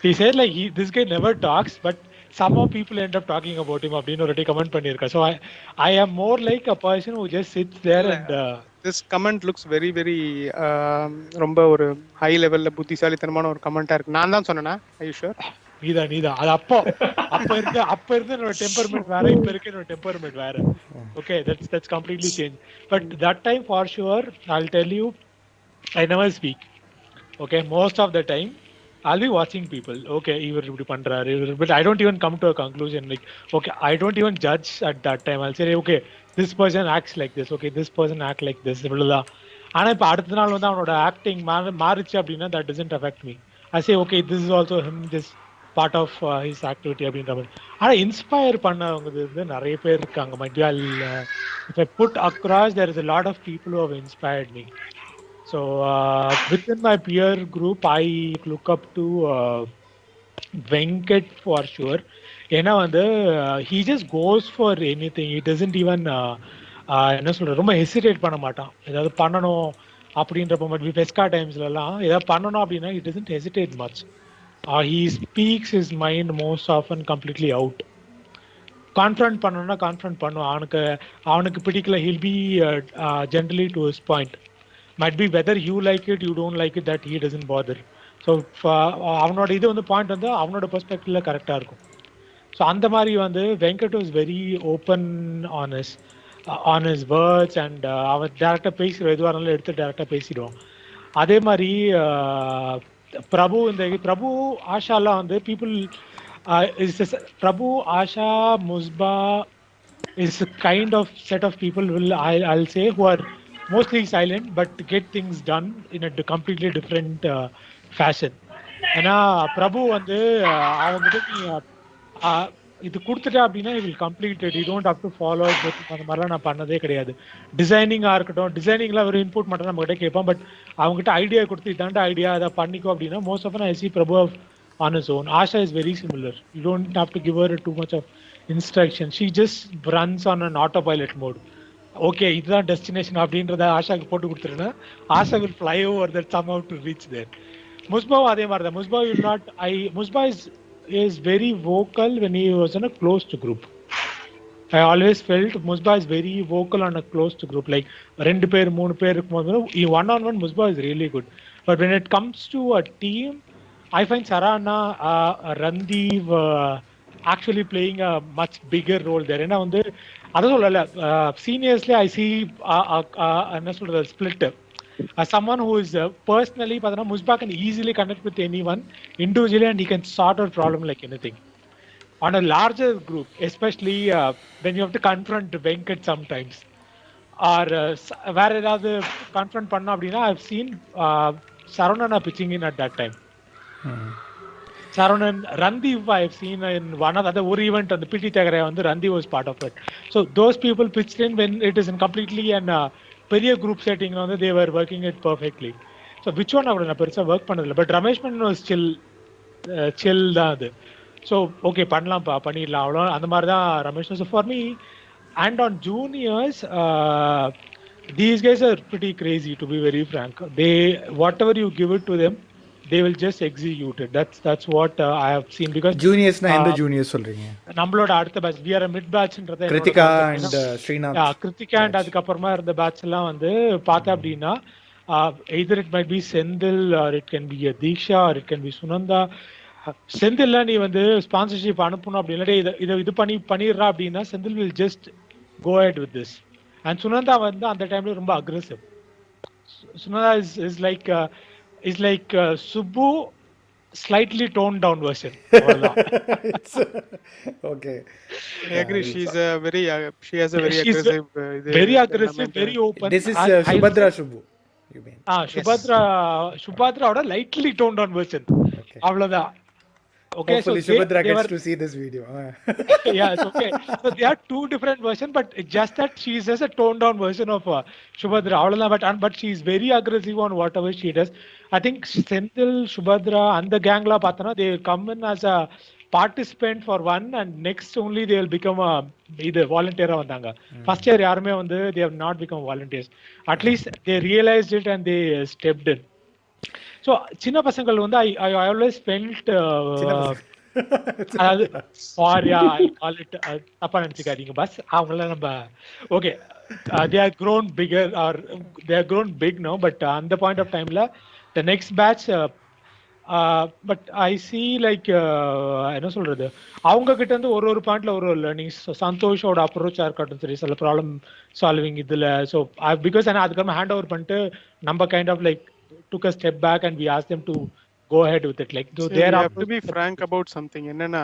He said like this guy never talks but somehow people end up talking about him அப்படின்னு ஒரு வாட்டி கமெண்ட் பண்ணியிருக்கேன். So I am more like a person who just sits there and this comment looks very very ரொம்ப ஒரு ஹை லெவல்ல புத்திசாலித்தனமான ஒரு கமெண்டா இருக்கு. நான் தான் சொன்னேனா? Are you sure? நீதான் அது அப்ப இருந்த என்னோட டெம்பர்மெண்ட் வேற, இப்ப இருக்க என்னோட டெம்பர்மெண்ட் வேற. Okay, that's completely changed. But that time for sure I'll tell you I never speak. Okay, most of the time I'll be watching people. Okay, இவர் இப்படி பண்றாரு, but I don't even come to a conclusion. Like okay, I don't even judge at that time. I'll say okay, this person acts like this, okay, this person act like this, இவ்வளவுதான். ஆனா இப்ப அடுத்த நாள் வந்து அவனோட ஆக்டிங் மாறிச்சு அப்படின்னா that doesn't affect me. I say okay, this is also him, this part of his activity அப்படின்ற மாதிரி. ஆனா இன்ஸ்பயர் பண்ணவங்க வந்து நிறைய பேர் இருக்காங்க. maybe if I put across, there is a lot of people who have inspired me. So within my peer group I look up to Venkat for sure. ஏன்னா வந்து he just goes for anything. He doesn't even என்ன சொல்ற, ரொம்ப ஹெசிடேட் பண்ண மாட்டான். ஏதாவது பண்ணணும் அப்படின்றப்ப மட்டும் ஃபெஸ்கா டைம்ஸ்லாம் ஏதாவது பண்ணணும் அப்படின்னா he doesn't hesitate much. He speaks his mind most often completely out. Confront பண்ணணும்னா கான்ஃபரண்ட் பண்ணுவான். அவனுக்கு பிடிக்கல, he'll be generally to his point. Might be whether you like it, you don't like it, that he doesn't bother. So அவனோட இது வந்து பாயிண்ட் வந்து அவனோட பெர்ஸ்பெக்டிவ்ல கரெக்டாக இருக்கும். ஸோ அந்த மாதிரி வந்து Venkat was very open honest. on his words and அவன் டேரக்டாக பேசிடுவோம், எதுவாக இருந்தாலும் எடுத்து டேரக்டாக பேசிடுவோம். அதே மாதிரி பிரபு ஆஷாலாம் வந்து people Prabhu Asha Muspa is a kind of set of people I'll say who are mostly silent but get things done in a completely different fashion. ஏன்னா பிரபு வந்து அவங்ககிட்ட நீ இது கொடுத்துட்டா அப்படின்னா will completed, you don't have to follow அந்த மாதிரிலாம் நான் பண்ணதே கிடையாது. டிசைனிங்காக இருக்கட்டும், டிசைனிங்லாம் ஒரு இன்புட் மட்டும் நம்ம கிட்ட கேட்போம், பட் அவங்ககிட்ட ஐடியா கொடுத்து இதாண்ட ஐடியா அதை பண்ணிக்கோ அப்படின்னா most of I see Prabhu on his own. Asha is very similar. You don't have to give her too much of instruction. She just runs on an autopilot mode. Okay, இதுதான் டெஸ்டினேஷன் அப்படின்றத ஆஷாக்கு போட்டு கொடுத்துருன்னா Asha will fly over that somehow to reach there. முஸ்பா அதே மாதிரி தான். முஸ்பா will not முஸ்பா is very vocal when he was in a closed group. I always felt Musba is very vocal on a closed group. Like 2 பேர் 3 பேர் இருக்கும்போது one on one Musba is really good. But when it comes to a team, I find Sarana, Randeep actually playing a much bigger role there. ஏன்னா வந்து அதான் சொல்லல, சீனியர்ஸ்ல I see என்ன சொல்றது split. Someone who is personally, Musba can easily connect with anyone individually and he can sort out problem like anything. On a larger group, especially when you have to confront Venkat sometimes, or where ஏதாவது confront பண்ணா அப்படின்னா I've seen Saranana pitching in at that time. Saranan, Randeep I've seen in one of the other event on the PT Tagare on the Randeep was part of it. So those people pitched in when it is in completely an பெரிய group setting on they were working it perfectly. So which one அவட நான் பெருசா work பண்ணதில்லை, but ரமேஷ் மன்னன் was chill தான் அது. So okay பண்ணிடலாம் அவ்வளோ அந்த மாதிரி தான் Ramesh. So for me and on juniors, these guys are pretty crazy to be very frank. They whatever you give it to them, they will just execute it. That's what I have seen. Because juniors na end juniors சொல்றீங்க? நம்மளோட அடுத்த batch we are a mid batchன்றத Kiruthika and Srinath. Kiruthika and அதுக்கு அப்புறமா இருந்த batch எல்லாம் வந்து பார்த்தா அப்படின்னா either it might be Sendil or it can be a Diksha or it can be Sunanda. செந்தில்ல நீ வந்து ஸ்பான்சர்ஷிப் அனுப்பணும் அப்படின்னா இது பண்ணிடுறா அப்படின்னா Senthil will just go ahead with this. And Sunanda வந்து அந்த டைம்ல ரொம்ப aggressive. Sunanda is like Subbu slightly toned down version. Okay, I agree. She has a very aggressive, very aggressive, very open. This is Subhadra Subbu, you mean? Subhadra oda lightly toned down version. Avladha. Okay, hopefully so Subhadra gets to see this video. Yeah, it's okay. So they are two different versions, but it's just that she is just a toned down version of Subhadra. But she is very aggressive on whatever she does. I think Senthil, Subhadra and the gang la patana, they will come in as a participant for one, and next only they will become either volunteer vandanga. First year yarume vandu they have not become volunteers. At least they realized it and they stepped in. So சின்ன பசங்கள் வந்து I always felt அதாவது I call it தப்பா நினைச்சுக்காதீங்க பஸ் அவங்கள நம்ம okay, they are grown bigger or they are grown big now, but அந்த point of time la the next batch but I see like என்ன சொல்றது, அவங்க கிட்ட இருந்து ஒரு பாயிண்ட்ல ஒரு லேர்னிங்ஸ். சந்தோஷோட அப்ரோச்சா இருக்கட்டும் சரி, சில ப்ராப்ளம் சால்விங் இதுல. ஸோ பிகாஸ் அதுக்கப்புறம் ஹேண்ட் ஓவர் பண்ணிட்டு நம்ம kind of like took a step back and we asked them to go ahead with it. Like so they have to be frank about something. Enna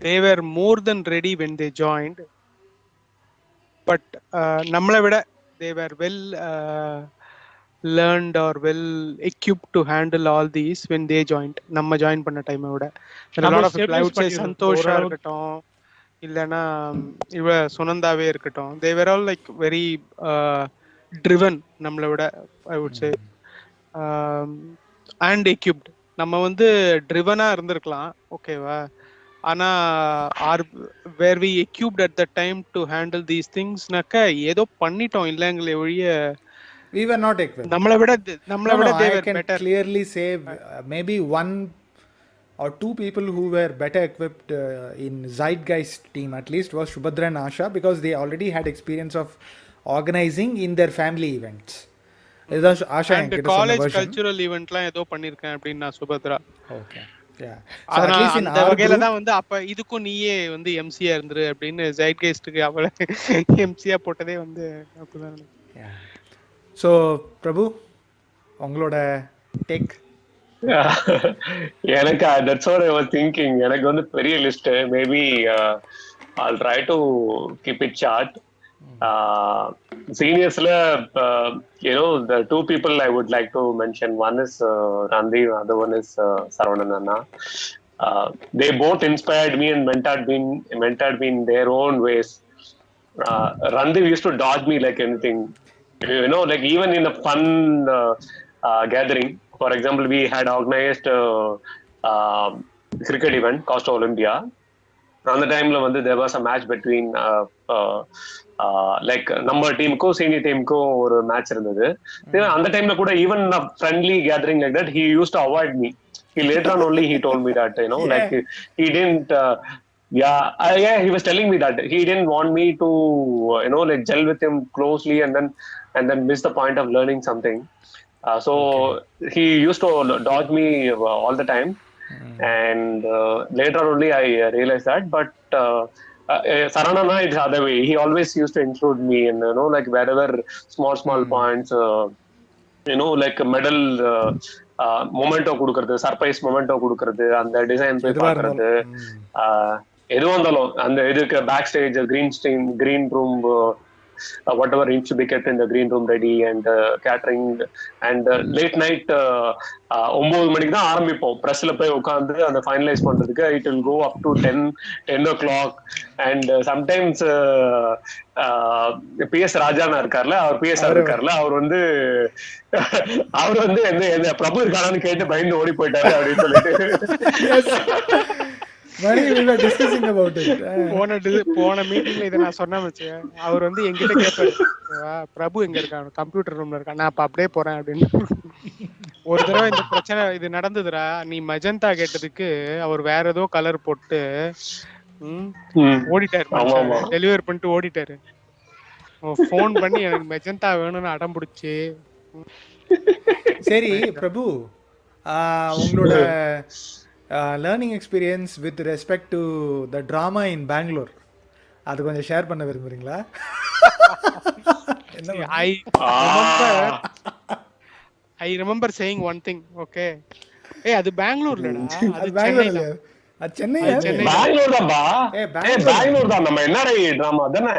they were more than ready when they joined, but nammala vida they were well learned or well equipped to handle all these when they joined. Namma join panna time vida there are a lot of people, I would say Santosha irukattum illana iva Sunandave irukattum, they were all like very driven nammala vida, I would say, and equipped. நம்ம வந்து ட்ரிவனா இருந்திருக்கலாம் ஓகேவா, ஆனா were we equipped at the time to handle these things னாக்க ஏதோ பண்ணிட்டோம் இல்லங்களே ஒழிய we were not equipped. நம்மள விட they were better. I can clearly say maybe one or two people who were better equipped in Zeitgeist team at least was Subhadra and Asha, because they already had experience of organizing in their family events. Asha and college cultural event la edo pannirken appadina Subhadra. Okay, Yeah. So at அதனால least in அந்த our வகையில group, தான் வந்து அப்ப இதுக்கும் நீயே வந்து எம்சியா இருந்துரு அப்படின்னு ஜைட்கெஸ்டுக்கு அவளை எம்சியா போட்டதே வந்து அப்படிதான் நினைக்கிறேன். yeah. So பிரபு உங்களோட டேக். எனக்கு that's what I was thinking. எனக்கு வந்து பெரிய list. Maybe I'll try to keep it short. Seniors la, the two people I would like to mention. One is Randy, other one is Saravanan Anna. They both inspired me and mentored me in their own ways. Randy used to dodge me like anything. Like even in a fun gathering. For example, we had organized cricket event, Costa Olympia. அந்த டைம்ல வந்து there was a match between like நம்ம டீமுக்கும் சீனியர் டீமுக்கும் ஒரு மேட்ச் இருந்தது. அந்த டைம்ல கூட even friendly gathering like that he used to avoid me. He later on only he told me that like he didn't he was telling me that he didn't want me to like gel with him closely and then miss the point of learning something. So he used to dodge me all the time. And later on only I realized that, but Saranana, it's the other way. He always used to include me in like wherever small points, like medal memento கொடுக்கறது, சர்ப்ரைஸ் மொமெண்டோ கொடுக்கறது, அந்த டிசைன் போய் பார்க்கறது, எதுவும் இருந்தாலும் அந்த இதுக்கு back stage green room whatever needs to be kept in the green room ready, and catering, and late night 9 மணிக்கு தான் ஆரம்பிப்போம். பிரஸ்ல போய் உட்காந்து அந்த ஃபைனலைஸ் பண்றதுக்கு it will go up to 10 o'clock. And sometimes PS ராஜானா இருக்கார்ல, அவர் PSR இருக்கார்ல, அவர் வந்து என்ன பிரபு இருக்காரான்னு கேட்டு பயந்து ஓடி போயிட்டாரு அப்படின்னு சொல்லிட்டு போன மீட்டிங்ல இதை நான் சொன்னேன் வச்சு, அவர் வந்து எங்கிட்ட கேட்பாரு, பிரபு எங்க இருக்கான், கம்ப்யூட்டர் ரூம்ல இருக்கான், நான் அப்ப அப்படியே போறேன் அப்படின்னு. ஒரு தடவை இந்த பிரச்சனை இது நடந்ததுடா. நீ மெஜந்தா கேட்டதுக்கு அவர் வேற ஏதோ கலர் போட்டு ஓடிட்டாரு, டெலிவரி பண்ணிட்டு ஓடிட்டாரு. போன் பண்ணி எனக்கு மெஜந்தா வேணும்னு அடம் பிடிச்சி. சரி பிரபு, உங்களோட learning experience with respect to the drama in Bangalore அது கொஞ்சம் ஷேர் பண்ண விரும்புறீங்களா? I remember saying one thing, okay? அது பெங்களூர்லடா, அது பெங்களூர்ல, அது சென்னை. பெங்களூர் தான்பா. பெங்களூர் தான். நம்ம என்னடா ட்ராமா தானே?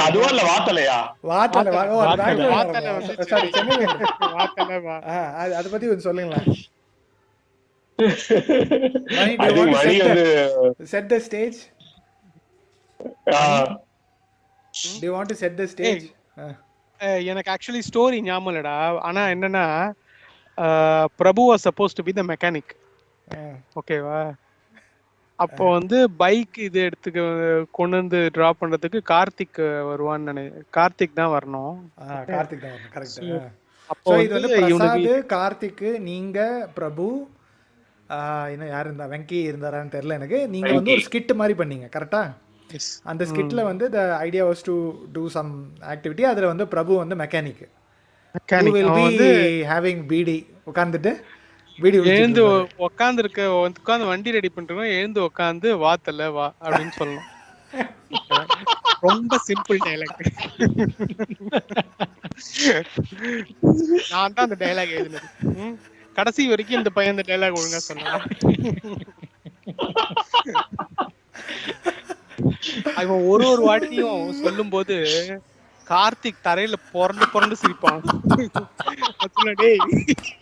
அதுவா இல்ல வாத்தலையா? வாத்தல சாரி, சென்னை வாத்தல. அத பத்தி கொஞ்சம் சொல்லுங்களா? Set the stage. Do you want to set the stage? எனக்கு ஆக்சுவலி ஸ்டோரி ஞாபகம் இல்லடா. ஆனா என்னன்னா, பிரபு was supposed to be the mechanic. ஓகேவா? அப்போ வந்து பைக் இது எடுத்துக்க கொண்டு வந்து டிராப் பண்றதுக்கு கார்த்திக் வருவான்னு நினைக்கிறேன். கார்த்திக் தான் வரணும். கார்த்திக் தான் வரணும், கரெக்ட். அப்போ இது வந்து பிரசாத், கார்த்திக், நீங்க, பிரபு, இன்னும் யார் இருந்தா, வெங்கி இருந்தாரான்னு தெரியல எனக்கு. நீங்க வந்து ஒரு ஸ்கிட் மாதிரி பண்ணீங்க, கரெக்டா? அந்த ஸ்கிட்ல வந்து the idea was to do some activity. அதுல வந்து பிரபு வந்து mechanic, who will be having BD உட்கார்ந்துட்டு வீடியோ எழுந்து உட்காந்து வண்டி ரெடி பண்றோம், எழுந்து உட்காந்து வாத்தல வா அப்படின்னு சொல்லணும். ரொம்ப சிம்பிள் டைலாக். நான் தான் அந்த டைலாக் எழுதினது. கடைசி வரைக்கும் இந்த பையன் இந்த டைலாக் ஒழுங்கா சொன்னான். அவன் ஒரு வாட்டியும் சொல்லும் போது கார்த்திக் தரையில புரண்டு சிரிப்பான். டேய்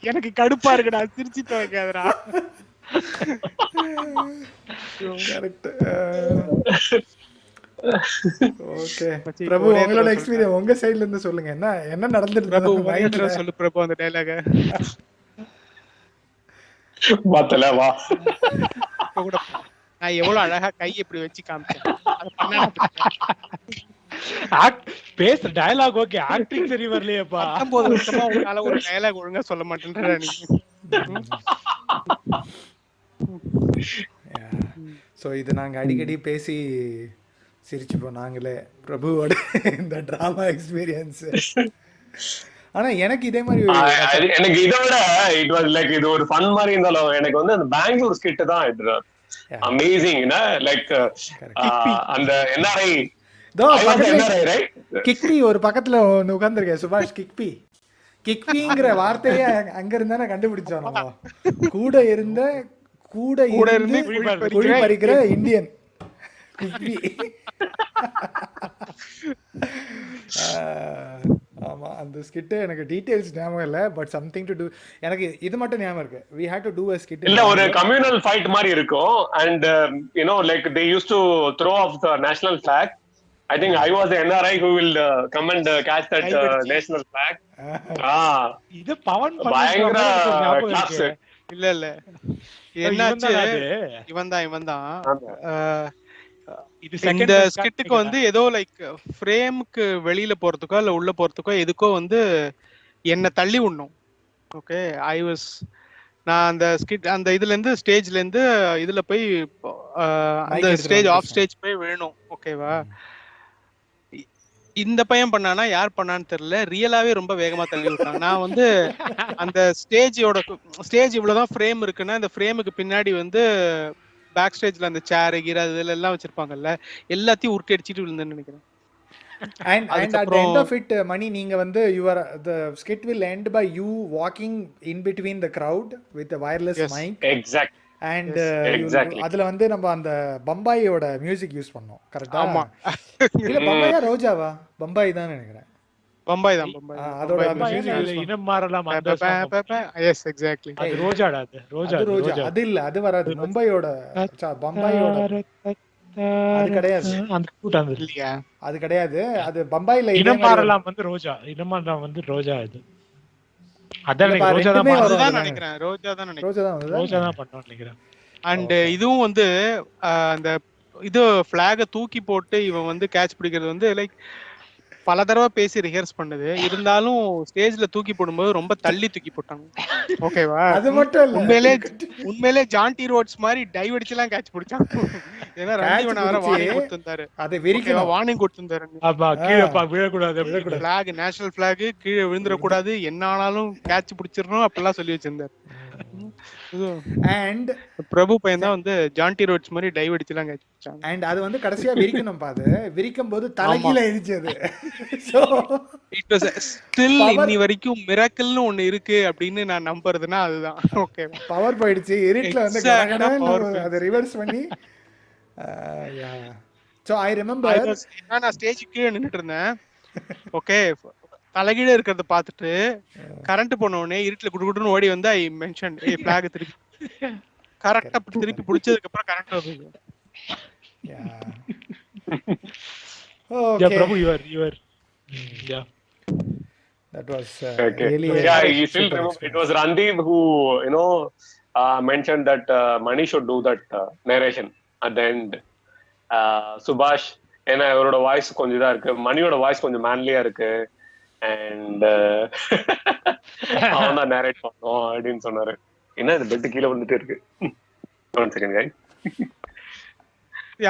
எனக்கு கடுப்பா இருக்குடா, சிரிச்சு துவைக்காதடா. கரெக்ட். ஓகே பிரபு, உங்களோட எக்ஸ்பீரியன்ஸ் உங்க சைடுல இருந்து சொல்லுங்க. என்ன நடந்துட்டு பிரபு சொல்லு பிரபு அந்த டயலாக. வாத்தல வா. கூட நான் எவ்வளவு அழகா கை எப்படி வச்சு காமிச்சேன். பேச டயலாக் ஓகே, ஆக்டிங் சரி வரலையேப்பா. 19 வருஷமா உங்களால ஒரு டயலாக் ஒழுங்கா சொல்ல மாட்டேன்றா நீ. ஸோ இது நாங்கள் அடிக்கடி பேசி சிரிச்சுப்போம் நாங்களே பிரபுவோட இந்த ட்ராமா எக்ஸ்பீரியன்ஸு. ஆனா எனக்கு இதே மாதிரி எனக்கு இதை விட இட் வாஸ் லைக் இது ஒரு ஃபன் மாதிரி இருந்தாலும் எனக்கு வந்து அந்த பெங்களூர் ஸ்கிட் தான் அமேசிங். லைக் அந்த என்ஆர்ஐ கிக்பி ஒரு பக்கத்துல ஒன்று உட்காந்துருக்கேன் சுபாஷ். கிக்பிங்கிற வார்த்தையே அங்க இருந்தானே கண்டுபிடிச்சோம் நம்ம. கூட இருந்து குழி பறிக்கிற இந்தியன் கிக்பி. ஆமா, அந்த ஸ்கிட் எனக்கு டீடைல்ஸ் ஞாபகம் இல்ல, பட் சம்திங் டு டு. எனக்கு இது மட்டும் ஞாபகம் இருக்கு, we had to do a skit. இல்ல ஒரு கம்யூனல் ஃபைட் மாதிரி இருக்கும், and like they used to throw off the national flag. I think I was the NRI who will come and catch that national flag. இது பவன் பயங்கர கிளாஸ். இல்ல என்னாச்சு, இவன் தான் இந்த ஸ்கிட்டுக்கு வந்து ஏதோ லைக் ஃப்ரேமுக்கு வெளியில போறதுக்கோ இல்ல உள்ள போறதுக்கோ எதுக்கோ வந்து என்ன தள்ளி விடணும். ஓகே, நான் அந்த ஸ்கிட் அந்த இதுல இருந்து ஸ்டேஜ்ல இருந்து இதுல போய் அந்த ஸ்டேஜ் ஆஃப் ஸ்டேஜ் போய் வேணும். ஓகேவா, இந்த பையன் பண்ணானா யார் பண்ணான்னு தெரியல, ரியலாவே ரொம்ப வேகமா தள்ளி விட்டான். நான் வந்து அந்த ஸ்டேஜ் இவ்வளவுதான் ஃப்ரேம் இருக்குன்னா, இந்த ஃப்ரேமுக்கு பின்னாடி வந்து பேக் ஸ்டேஜ்ல அந்த சேர் கீரை இதுல எல்லாம் வச்சிருப்பாங்கல்ல, எல்லாத்தையும் உருட்டி அடிச்சிட்டு விழுந்தேன்னு நினைக்கிறேன். And at the end of it, Mani, நீங்க வந்து the skit will end by you walking in between the crowd with a wireless mic. Exactly. And அதுல வந்து நம்ம அந்த பம்பாயோட மியூசிக் யூஸ் பண்ணோம். கரெக்ட்டா? ஆமா. இல்ல பம்பாயா ரோஜாவா? பம்பாய் தான் நினைக்கிறேன். பம்பாய். அதோட மியூசிக் யூஸ் இனம் மாறலாம் அந்த எஸ் எக்ஸாக்ட்லி. அது ரோஜாடா, ரோஜா. அது இல்ல, அது வராது. மும்பையோட பம்பாயோட அது கிடையாது. அந்த கூட்டம் இல்லையா? அது கிடையாது. அது பம்பாயில இனம் மாறலாம் வந்து ரோஜா. இனம் மாறலாம் வந்து ரோஜா. இது அதான் ரோஜா தான் நினைக்கிறேன். ரோஜா தான் பண்ணோம் நினைக்கிறேன். அண்ட் இதுவும் வந்து அந்த இது ஃபிளாக தூக்கி போட்டு இவன் வந்து கேட்ச் பிடிக்கிறது வந்து லைக் பல தடவை பேசி ரிஹர்ஸ் பண்ணது. இருந்தாலும் ஸ்டேஜ்ல தூக்கி போடும்போது ரொம்ப தள்ளி தூக்கி போட்டாங்க. ஓகேவா, அது மட்டும் இல்ல, உண்மையிலே ஜான்டி ரோட்ஸ் மாதிரி டைவ் அடிச்சுலாம் கேட்ச் பிடிச்சாங்க. ஏன்னா ரஞ்சிவன் அவரை வார்னிங் கொடுத்திருந்தாரு. அது வெறிக்கணும் வார்னிங் கொடுத்திருந்தாரு. அப்பா கீழே விழக்கூடாது, ஃபிளாக் நேஷனல் ஃபிளாக் கீழே விழுந்துடக்கூடாது, என்ன ஆனாலும் கேட்ச் பிடிச்சிடணும் அப்படிலாம் சொல்லி வச்சிருந்தாரு. அண்ட் பிரபு பையன் தான் வந்து ஜான்டி ரோட்ஸ் மாதிரி டைவ் அடிச்சுலாம் கேட்ச் பிடிச்சாங்க. அண்ட் அது வந்து கடைசியா விரிக்கணும் பாது, விரிக்கும் போது தலைகீழ இடிச்சது. சோ இட் வாஸ் ஸ்டில் இன்னி வரைக்கும் மிராக்கிள்னு ஒன்னு இருக்கு அப்படின்னு நான் நம்புறதுன்னா அதுதான். ஓகே, பவர் போயிடுச்சு. இருட்ல வந்து கடகடன்னு அதை ரிவர்ஸ் பண்ணி சோ ஐ ரிமெம்பர் நான் ஸ்டேஜுக்கு கீழே நின்னுட்டு இருந்தேன். ஓகே, தலைகீழ இருக்கிறத பார்த்துட்டு கரண்ட் போன உடனே இருட்டுல குடுகுடுன்னு ஓடி வந்து ஐ மென்ஷன் ஃபிளாக் திருப்பி கரெக்டா திருப்பி பிடிச்சதுக்கு அப்புறம் கரண்ட் வருது. Okay. Prabhu, you are yeah. That was okay. Really you still remember it was Randeep who mentioned that Mani should do that narration at the end. Subhash, ஏன்னா அவரோட வாய்ஸ் கொஞ்சம் இதா இருக்கு, மணியோட வாய்ஸ் கொஞ்சம் மேன்லியா இருக்கு, அண்ட் அவன் தான் நேரேட் பண்ணோம் அப்படின்னு சொன்னாரு. என்ன இது பெட் கீழே வந்துட்டே இருக்கு. One second guys.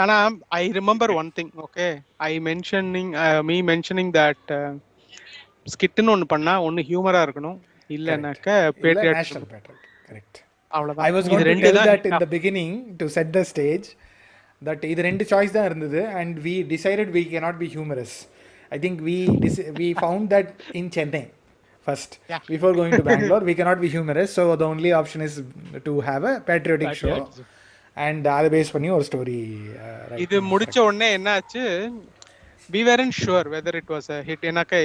ஆனா I remember one thing. Okay, me mentioning that ஸ்கிட்னு ஒன்னு பண்ணா ஒன்னு ஹியூமரா இருக்கணும், இல்லனாக்க பேட்ரியாட்டிக். கரெக்ட், அவ்வளவுதான். I was going to tell that in the beginning to set the stage that இது ரெண்டு சாய்ஸ் தான் இருந்தது, and we decided we cannot be humorous. I think we found that in Chennai first. Yeah. Before going to Bangalore, we cannot be humorous, so the only option is to have a patriotic show. And அதை பேஸ் பண்ணி ஒரு ஸ்டோரி. இது முடிச்ச உடனே என்னாச்சு, we weren't sure whether it was a hit. ஏனாக்க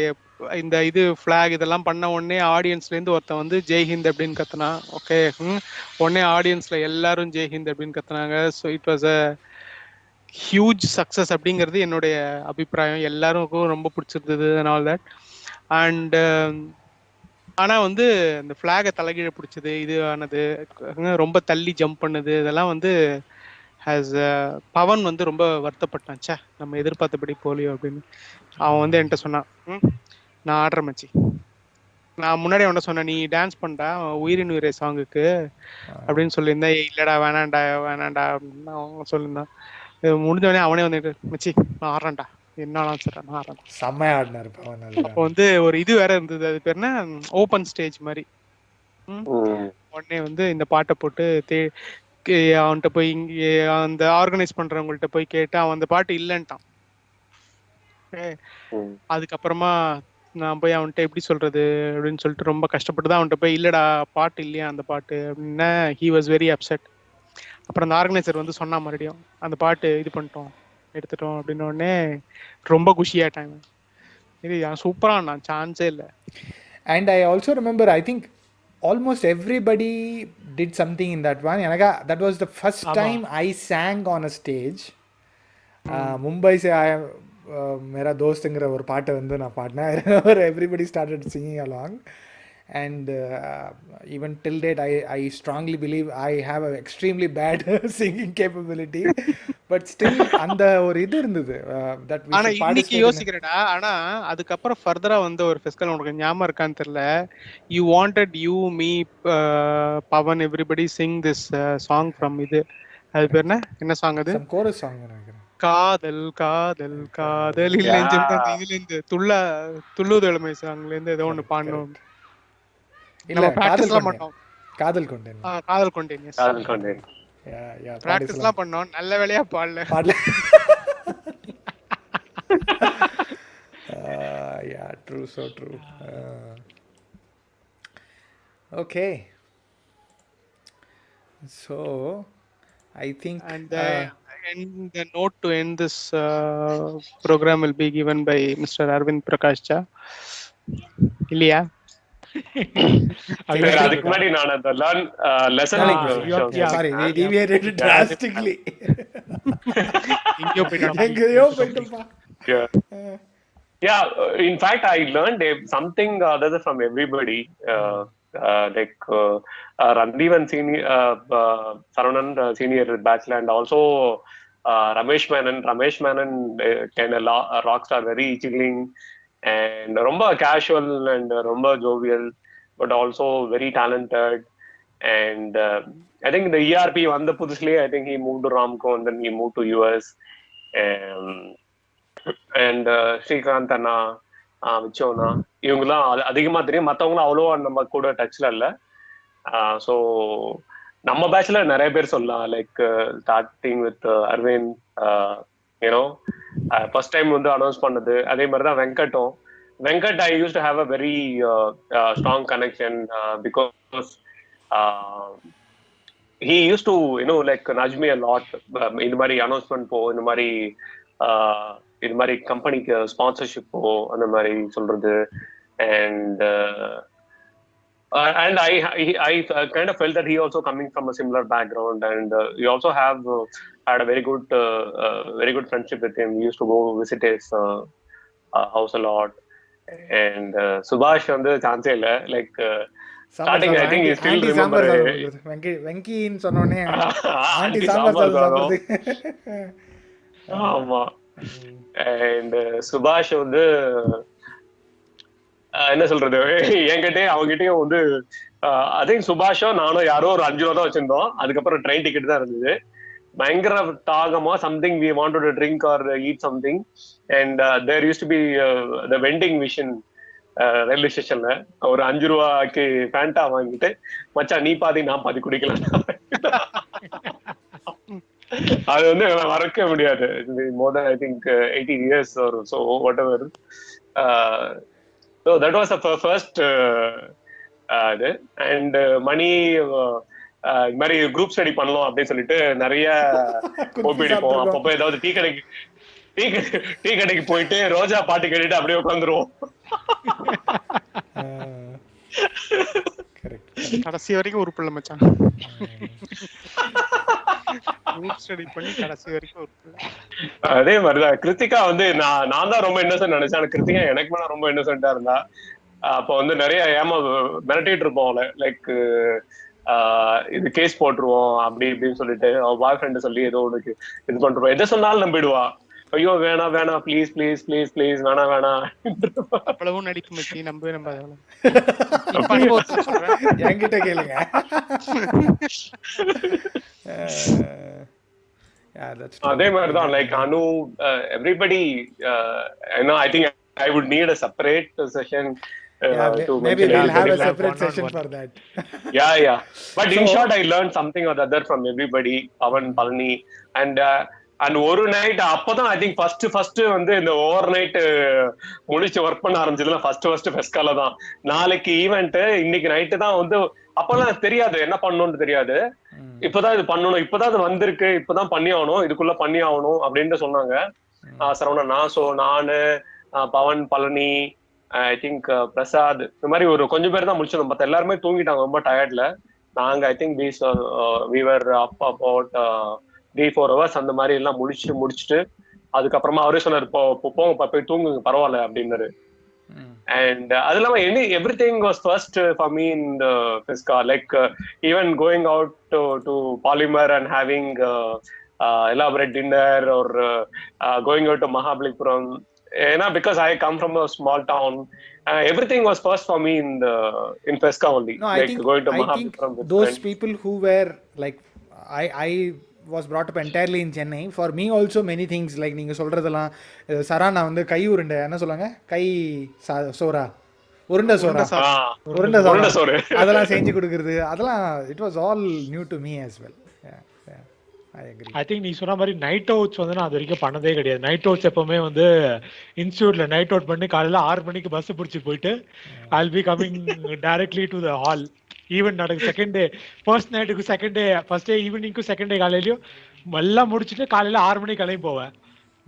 இந்த இது ஃபிளாக் இதெல்லாம் பண்ண உடனே ஆடியன்ஸ்ல இருந்து ஒருத்தன் வந்து ஜெய் ஹிந்த் அப்படின்னு கத்துனா. ஓகே, உடனே ஆடியன்ஸ்ல எல்லாரும் ஜெய் ஹிந்த் அப்படின்னு கத்துனாங்க. So it was a huge success அப்படிங்கிறது என்னுடைய அபிப்பிராயம். எல்லாருக்கும் ரொம்ப பிடிச்சிருந்தது and all that. அண்ட் ஆனா வந்து அந்த ஃபிளாகை தலைகீழ பிடிச்சது, இது ஆனது, ரொம்ப தள்ளி ஜம்ப் பண்ணது, இதெல்லாம் வந்து பவன் வந்து ரொம்ப வருத்தப்பட்டான். சே, நம்ம எதிர்பார்த்தபடி போலியோ அப்படின்னு. அவன் வந்து என்கிட்ட சொன்னான், நான் ஆடுற மச்சி. நான் முன்னாடி அவன்கிட்ட சொன்னேன், நீ டான்ஸ் பண்ணா உயிரின் உயிரே சாங்குக்கு அப்படின்னு சொல்லியிருந்தேன். இல்லடா வேணாண்டா அப்படின்னு அவன் சொல்லியிருந்தான். முடிஞ்சவனே அவனே வந்துட்டு, மச்சி நான் ஆடுறேன்டா என்ன சார் ஆரம்பம். செம்மையா ஆடினாரு பவன். அப்போ வந்து ஒரு இது வேற இருந்தது, அது பேர் என்ன, ஓப்பன் ஸ்டேஜ் மாதிரி. உடனே வந்து இந்த பாட்டை போட்டு அவன்கிட்ட போய் இங்கே அந்த ஆர்கனைஸ் பண்றவங்கள்ட்ட போய் கேட்டு அவன் அந்த பாட்டு இல்லைன்ட்டான். அதுக்கப்புறமா நான் போய் அவன்கிட்ட எப்படி சொல்றது அப்படின்னு சொல்லிட்டு ரொம்ப கஷ்டப்பட்டு தான் அவன்கிட்ட போய், இல்லடா பாட்டு இல்லையா அந்த பாட்டு அப்படின்னா, ஹி வாஸ் வெரி அப்செட். அப்புறம் அந்த ஆர்கனைசர் வந்து சொன்னா மறுபடியும் அந்த பாட்டு இது பண்ணிட்டோம் எடுத்துட்டோம் அப்படின்னு உடனே ரொம்ப குஷியாட்டாங்க. இது சூப்பரா நான் சான்ஸே இல்லை. And I also remember, I think almost everybody did something in that one. Enaka that was the first time I sang on a stage. Mumbai se mera dostingra or paata vandu na paadna. Everybody started singing along. And even till date, I strongly believe I have an extremely bad singing capability. But still, அந்த ஒரு இது இருந்தது. ஆனா இன்னைக்கு யோசிக்கிறேடா, ஆனா அதுக்கப்புறம் ஃபர்தரா வந்து ஒரு ஃபெஸ்டிவல் உனக்கு ஞாபகம் இருக்கான்னு தெரியல, you wanted you me Pavan everybody sing this song from இது, அது பேர் என்ன சாங் அது? கோரஸ் சாங் நினைக்கிறேன். காதல் காதல் காதல் இல்ல இதுல இருந்து துள்ளுதெழுமை சாங்ல இருந்து ஏதோ ஒண்ணு பாடணும். இல்ல காதல் கொண்டேன். காதல் கொண்டேன். காதல் கொண்டேன். பிராக்டிஸ்லாம் பண்ணோம், நல்ல வேலையா பாடல. Yeah, true, so true. Okay. So I think and the note to end this program will be given by Mr. Arvind Prakash Jha. இல்லையா? அதுக்கு முன்னாடி நான் அந்த lesson sorry, we deviated drastically. எங்கேயோ போயிட்டோம்ப்பா. Yeah, in fact I learned something other from everybody, like Randivan senior, Saranan senior bachelor, and also Ramesh Menon kind of rock star, very chilling and ரொம்ப casual and ரொம்ப jovial, but also very talented. And I think the ERP வந்த புதுசுலயே I think he moved to Ramco and then he moved to US. And Srikanth அண்ணா, விச்சோனா, இவங்கெல்லாம் அதிகமா தெரியும், மற்றவங்களாம் அவ்வளோவா நம்ம கூட டச்ல இல்லை. ஸோ நம்ம பேட்ச்ல நிறைய பேர் சொல்லலாம், like starting with Aravind, you know first time வந்து அனௌன்ஸ் பண்ணது. அதே மாதிரி தான் Venkat I use to have a very strong connection because he used to, you know, like nudge me a lot. இந்த மாதிரி அனௌன்ஸ்மெண்ட் போ, இந்த மாதிரி கம்பெனிக்கு ஸ்பான்சர்ஷிப் போ, அந்த மாதிரி சொல்றது. And I kind of felt that he also coming from a similar background, and we also have had a very good friendship with him. We used to go visit his house a lot. And Subhash வந்து சான்ஸே இல்லை, like starting I think you still remember Venky ன்னு சொன்னோனே ஆண்டி சாம்பார் சாப்பிடுறது. ஆமா. And சுபாஷ் வந்து என்ன சொல்றது, என்கிட்டே அவங்ககிட்டயும் வந்து ஐ திங்க் சுபாஷும் நானும் யாரோ ஒரு 5 ரூபா தான் வச்சிருந்தோம். அதுக்கப்புறம் ட்ரெயின் டிக்கெட் தான் இருந்தது. பயங்கர தாகமா something we wanted to drink or eat something, and there used to be the vending machine railway ஸ்டேஷன்ல. ஒரு 5 ரூபாய்க்கு பேண்டா வாங்கிட்டு, மச்சான் நீ பாதி நான் பாதி குடிக்கலாம். அது வந்து மறக்க முடியாது. மோர் தென் I think 18 years or so, whatever. So that was the first இது. And மணி இது மாதிரி குரூப் ஸ்டடி பண்ணலாம் அப்படின்னு சொல்லிட்டு நிறைய போயிடுப்போம். அப்பப்போ ஏதாவது டீ கடைக்கு போயிட்டு ரோஜா பாட்டு கேட்டுட்டு அப்படியே உட்காந்துருவோம். கடைசி வரைக்கும் உருப்பில்ல மச்சான். அதே மாதிரிதான் கிருத்திகா வந்து நான் தான் ரொம்ப இன்னசென்ட் நினைச்சேன். ஆனா கிருத்திகா எனக்கு மேல ரொம்ப இன்னசென்ட்டா இருந்தா. அப்ப வந்து நிறைய மிரட்டிட்டு இருப்போம், லைக் இது கேஸ் போட்டுருவோம் அப்படி இப்படின்னு சொல்லிட்டு அவன் பாய் ஃப்ரெண்ட் சொல்லி ஏதோ ஒண்ணுக்கு இது பண்ணிருப்போம். எதை சொன்னாலும் நம்பிடுவா. ஐயோ வேணாம் ப்ளீஸ் ப்ளீஸ் ப்ளீஸ் ப்ளீஸ் வேணாம். அவ்வளவும் நடிப்பு மச்சி, நம்பவே நம்பாத. என்கிட்ட கேளுங்க. Yeah, that's அதே true. மாதிரி தான் like Anu everybody I think I would need a separate session Yeah, to maybe mention we'll have a we'll have separate session one-on-one. for that. yeah but in So, short I learned something or the other from everybody, Pavan, Palani, and ஒரு நைட் அப்பதான் ஐ திங்க் ஃபர்ஸ்ட் வந்து இந்த ஓவர் நைட் முடிச்சு ஒர்க் பண்ண ஆரம்பிச்சதுல ஃபர்ஸ்ட் ஃபெஸ்கால தான். நாளைக்கு ஈவெண்ட், இன்னைக்கு நைட்டு தான் வந்து, அப்பெல்லாம் தெரியாது என்ன பண்ணணும்னு தெரியாது. இப்பதான் இது பண்ணணும், இப்பதான் இது வந்திருக்கு, இப்பதான் பண்ணி ஆகணும், இதுக்குள்ள பண்ணி ஆகணும் அப்படின்ட்டு சொன்னாங்க சரவணன். நானு பவன், பழனி, ஐ திங்க் பிரசாத், இந்த மாதிரி ஒரு கொஞ்சம் பேர் தான் முடிச்சிருந்தோம். மத்த எல்லாருமே தூங்கிட்டாங்க ரொம்ப டயர்ட்ல. நாங்க I think we were up about 3-4 hours அந்த மாதிரி எல்லாம் முடிச்சுட்டு அதுக்கப்புறமா அவரே சொன்னாரு, போங்க போய் தூங்குங்க பரவாயில்ல அப்படின்னாரு. அண்ட் அது இல்லாம everything was first for me in the Fiska, like even going out to Polymer and having elaborate dinner or going out to Mahabalipuram, because I come from a small town, everything was first for me in Fiska only. no, like going to I think Mahabalipuram with those friends. people who were like, I was brought up entirely in Chennai. For me also many things like நீங்க சொல்றதெல்லாம், சரானா வந்து கை உருண்டை என்ன சொல்லுவாங்க, கை சோறா, உருண்டை சோறா, உருண்டை சோறு, அதெல்லாம் செஞ்சு கொடுக்குறது, அதெல்லாம் it was all new to me as well. I agree. I think நீ சொன்ன மாதிரி நைட் அவுட்ஸ் வந்து நான் அது வரைக்கும் பண்ணதே கிடையாது. நைட் அவுட்ஸ் எப்பவுமே வந்து இன்ஸ்டியூட்ல நைட் அவுட் பண்ணி காலையில 6 மணிக்கு பஸ் பிடிச்சி போயிட்டு I'll be coming directly to the hall. Event நடக்கு செகண்ட் டே, ஃபர்ஸ்ட் நைட்டுக்கு செகண்ட் டே, ஃபர்ஸ்ட் டே ஈவினிங்க்கும் செகண்ட் டே காலையிலயும் எல்லாம் முடிச்சுட்டு காலையில 6 மணிக்கு கிளம்பி போவேன்.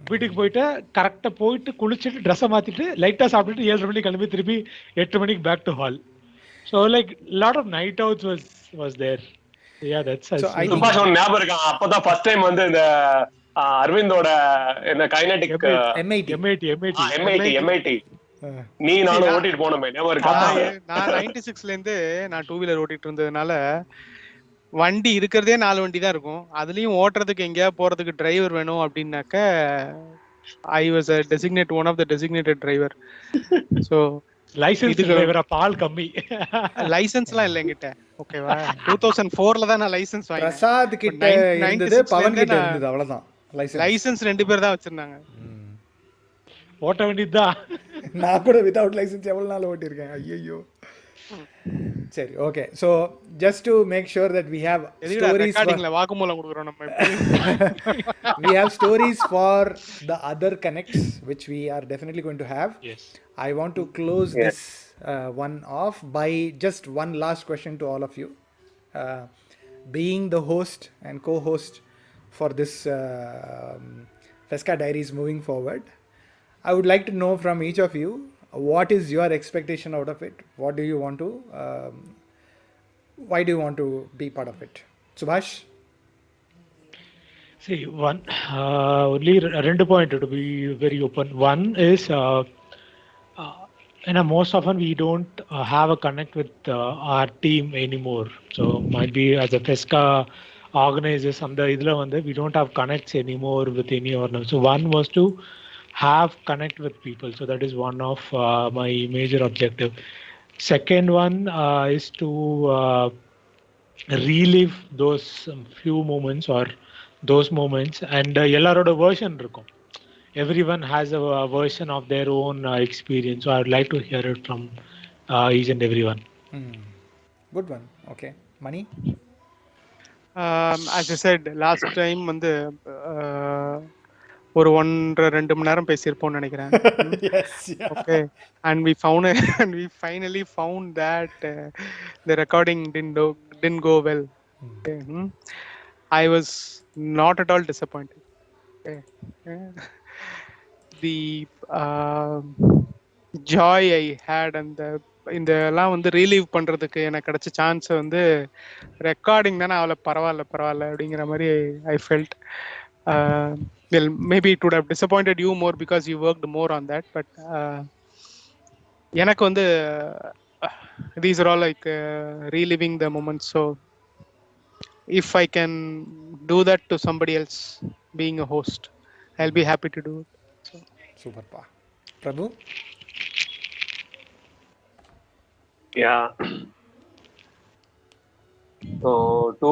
வீட்டுக்கு போயிட்டு கரெக்டா போயிட்டு குளிச்சுட்டு ட்ரெஸ்ஸை மாத்திட்டு லைட்டா சாப்பிட்டுட்டு 7 மணிக்கு கிளம்பி திருப்பி 8 மணிக்கு back to hall. So like lot of night outs was there. Yeah, that's So I think சுபாஷ் உனக்கு ஞாபகம் இருக்கா, அப்பதான் ஃபர்ஸ்ட் டைம் வந்து இந்த அரவிந்தோட இந்த கைனடிக் MIT நீ நானும் ஓட்டிட்டு போனோமே ஞாபகம் இருக்கா? நான் 96ல இருந்து நான் 2 வீலர் ஓட்டிட்டு இருந்ததுனால வண்டி இருக்கிறதே 4 வண்டி தான் இருக்கும். அதுலயும் ஓட்டுறதுக்கு எங்கேயாவது போறதுக்கு டிரைவர் வேணும் அப்படின்னாக்க I was a one of the designated driver. So licence டிரைவரா, பால் கம்மி. லைசென்ஸ்லாம் இல்ல என்கிட்ட, ஓகேவா? 2004ல தான் நான் லைசென்ஸ் வாங்கினேன். பிரசாத் கிட்ட இருந்தது, பவன் கிட்ட இருந்தது, அவ்வளவுதான். லைசென்ஸ் 2 பேர் தான் வச்சிருந்தாங்க. ஓட்ட வேண்டியதுதான். நான் கூட வித்வுட் லைசென்ஸ் எவ்வளவு நாள் ஓட்டிருக்கேன். ஐயோ. சரி, okay. So just to make sure that we have stories, வாக்குமூலம் கொடுக்குறோம் நம்ம. we have stories for the other connects which we are definitely going to have. Yes. I want to close this one off by just one last question to all of you. Being the host and co-host for this Fesca Diaries moving forward, I would like to know from each of you, what is your expectation out of it? What do you want to why do you want to be part of it? Subhash? See, one only rendu point to be very open. One is most often we don't have a connect with our team anymore. So might be as a Fesca organizers and the idla vande we don't have connects anymore with any organization. So one was to have connect with people. So that is one of my major objective. Second one is to relive those few moments or those moments, and ellaroda version irukum. Everyone has a version of their own experience, so I would like to hear it from each and everyone. Good one. Okay, Mani? As I said last time வந்து ஒரு 1.5-2 மணி நேரம் பேசியிருப்போம்னு நினைக்கிறேன். Yes. Okay, and we finally found that the recording didn't go well. Okay. I was not at all disappointed. Okay. The joy I had and இந்த எல்லாம் வந்து ரீலீவ் பண்றதுக்கு எனக்கு கிடைச்ச சான்ஸ் வந்து ரெக்கார்டிங் தானே, அவளை பரவாயில்ல அப்படிங்கிற மாதிரி I felt. Well, maybe it would have disappointed you more because you worked more on that, but எனக்கு வந்து these are all like reliving the moments. So if I can do that to somebody else being a host, I'll be happy to do it. So Super pa. Prabhu? Yeah. So to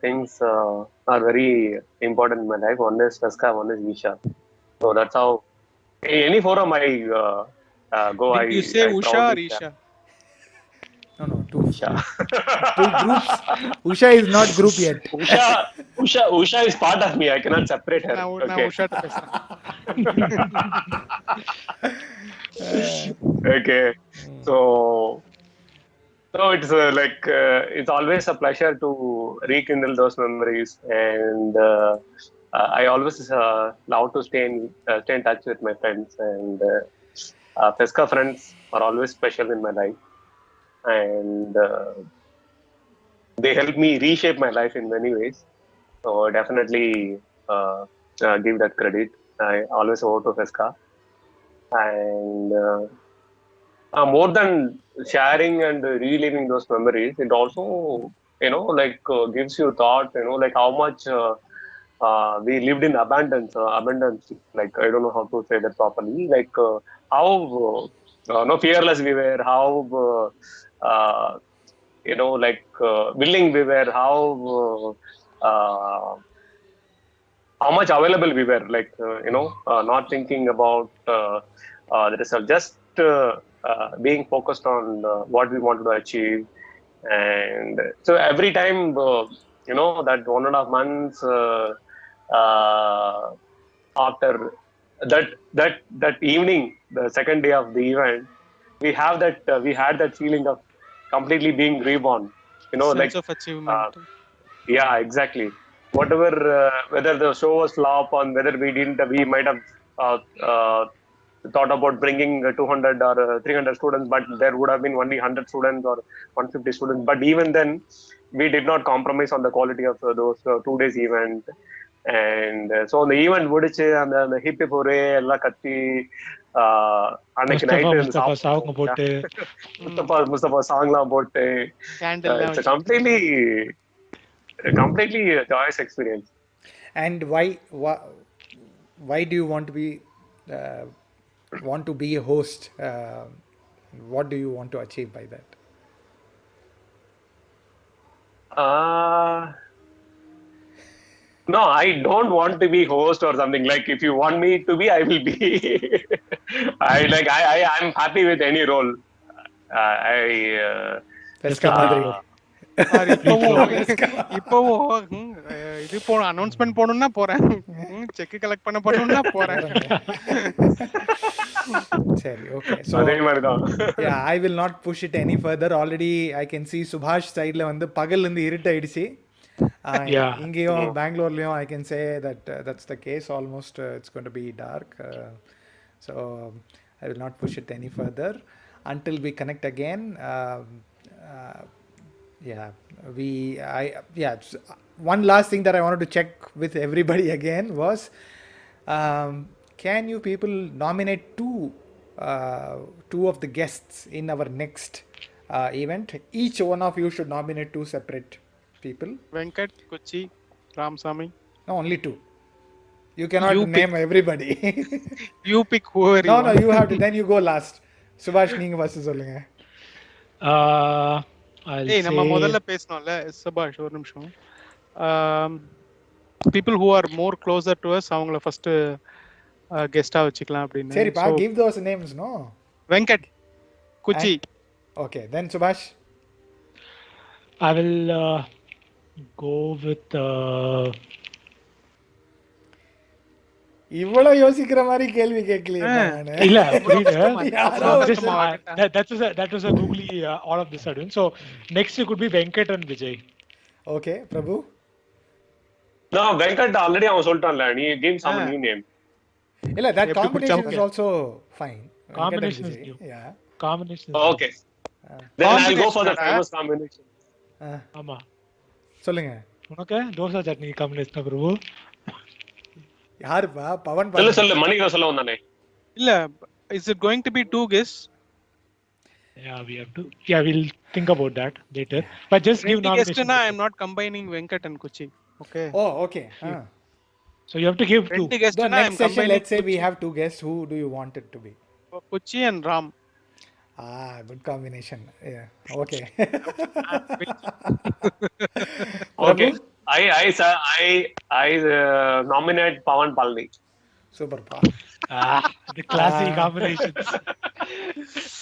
things are very important in my life. One is Veska, one is Isha. So that's how any forum I go, Did you say I Usha or proudly share. Isha? No, two Isha. groups. Usha is not group yet. Usha is part of me. I cannot separate her. நான் Okay. உஷாட்ட பேசுறேன். Okay. So it's it's always a pleasure to rekindle those memories, and I always love to stay in touch with my friends, and Pesca friends are always special in my life, and they help me reshape my life in many ways. So definitely give that credit. I always owe to Pesca, and more than sharing and reliving those memories, it also gives you thought, like how much we lived in abundance, like I don't know how to say that properly, like how no fearless we were, how willing we were, how much available we were, like not thinking about the result, just being focused on what we wanted to achieve. And so every time that 1.5 months after that evening, the second day of the event, we had that feeling of completely being reborn, Sense of achievement. yeah, exactly. Whatever, whether the show was flop or whether we might have thought about bringing 200 or 300 students, but there would have been only 100 students or 150 students. But even then, we did not compromise on the quality of those 2 days event. And so the event முடிச்சு அந்த ஹிப் ஹிப் ஒரே எல்லாம் கத்தி அன்னைக்கு முஸ்தபா நைட்டு சாவுங்க போட்டு முஸ்தபா சாங்லாம் போட்டு Candle it's a completely joyous experience. And why do you want to be a host? What do you want to achieve by that? No, I don't want to be host or something. Like if you want me to be, I will be. I'm happy with any role. Pesca மாதிரி. இப்பவும் இது போன அனௌன்ஸ்மெண்ட் போகணும்னா போறேன், செக் கலெக்ட் பண்ண போகணும்னா போறேன். சரி, okay. So அதே மாதிரி தான். yeah, I will not push it any further. Already I can see Subhash sideல வந்து பகல்ல இருந்து இருட்டாயிடுச்சு. இங்கேயும் பெங்களூர்லயும் I can say that that's the case. Almost it's going to be dark. So I will not push it any further until we connect again. One last thing that I wanted to check with everybody again was, can you people nominate two of the guests in our next event? Each one of you should nominate 2 separate people. Venkat, Kochi, Ramsamy. No, only 2. You cannot name everybody. You pick whoever you want. No, you have to. Then you go last. Subhash, நீங்க first சொல்லுங்க. நம்ம முதல்ல பேசணும்ல சுபாஷ், ஒரு நிமிஷம். people who are more closer to us அவங்கள ஃபர்ஸ்ட் கெஸ்டா வச்சுக்கலாம் அப்படின்னு. சரி பா, give those names. No, Venkat, குச்சி. Okay, then Subhash. I will go with இவ்வளவு யோசிக்கிற மாதிரி கேள்வி கேட்கலையே நானு. இல்ல that was a googly all of this sudden. So next it could be Venkat and Vijay. Okay, Prabhu. No, Venkat already அவன் சொல்லிட்டான்ல, நீ give some new name. இல்ல, that combination is also fine. Combination is new. Yeah. Combination. Okay. Then I'll go for the famous combination. ஆமா, சொல்லுங்க. உனக்கு தோசை சட்னி காம்பினேஷன் பிரபு. யாருப்பா? பவன் சொல்லு மணிக்கு சொல்ல வந்தானே. இல்ல, is it going to be 2 guests? We'll think about that later, but just give nomination. Guest na, I'm not combining Venkat and Kochi. Okay. Oh, okay. So you have to give 2. The next session, let's say we have 2 guests. Who do you want it to be? Kochi and Ram. Good combination. Yeah. Okay. Okay. Babu? I nominate Pawan Palani. Super pa. The classic combinations.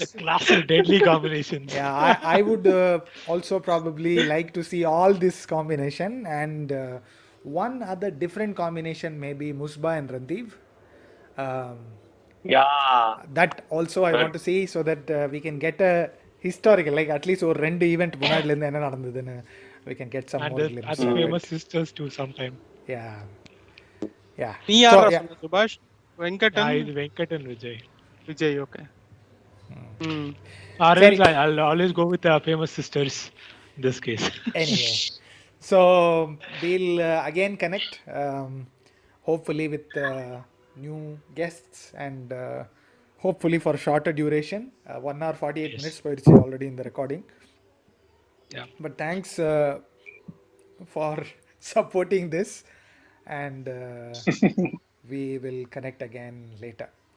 The classic deadly combinations. Yeah, I would also probably like to see all this combination, and one other different combination maybe Musba and Randeep. Um, Yeah. that also I want to see so that we can get a historical, like at least ஒரு ரெண்டு ஈவெண்ட் முன்னாடில இருந்து என்ன நடந்ததுன்னு we can get some And more the glimpse other of famous it. sisters too sometime. Yeah, yeah. நீ So யாரா yeah, சொன்ன சுபாஷ்? வெங்கடன் இது Venkat and Vijay. Vijay. Okay. Or Sorry. else I'll always go with the famous sisters in this case. anyway, so we'll again connect, hopefully with new guests, and hopefully for shorter duration. 1 hour 48 minutes போயிடுச்சு already in the recording. Yeah. But thanks for supporting this, and we will connect again later.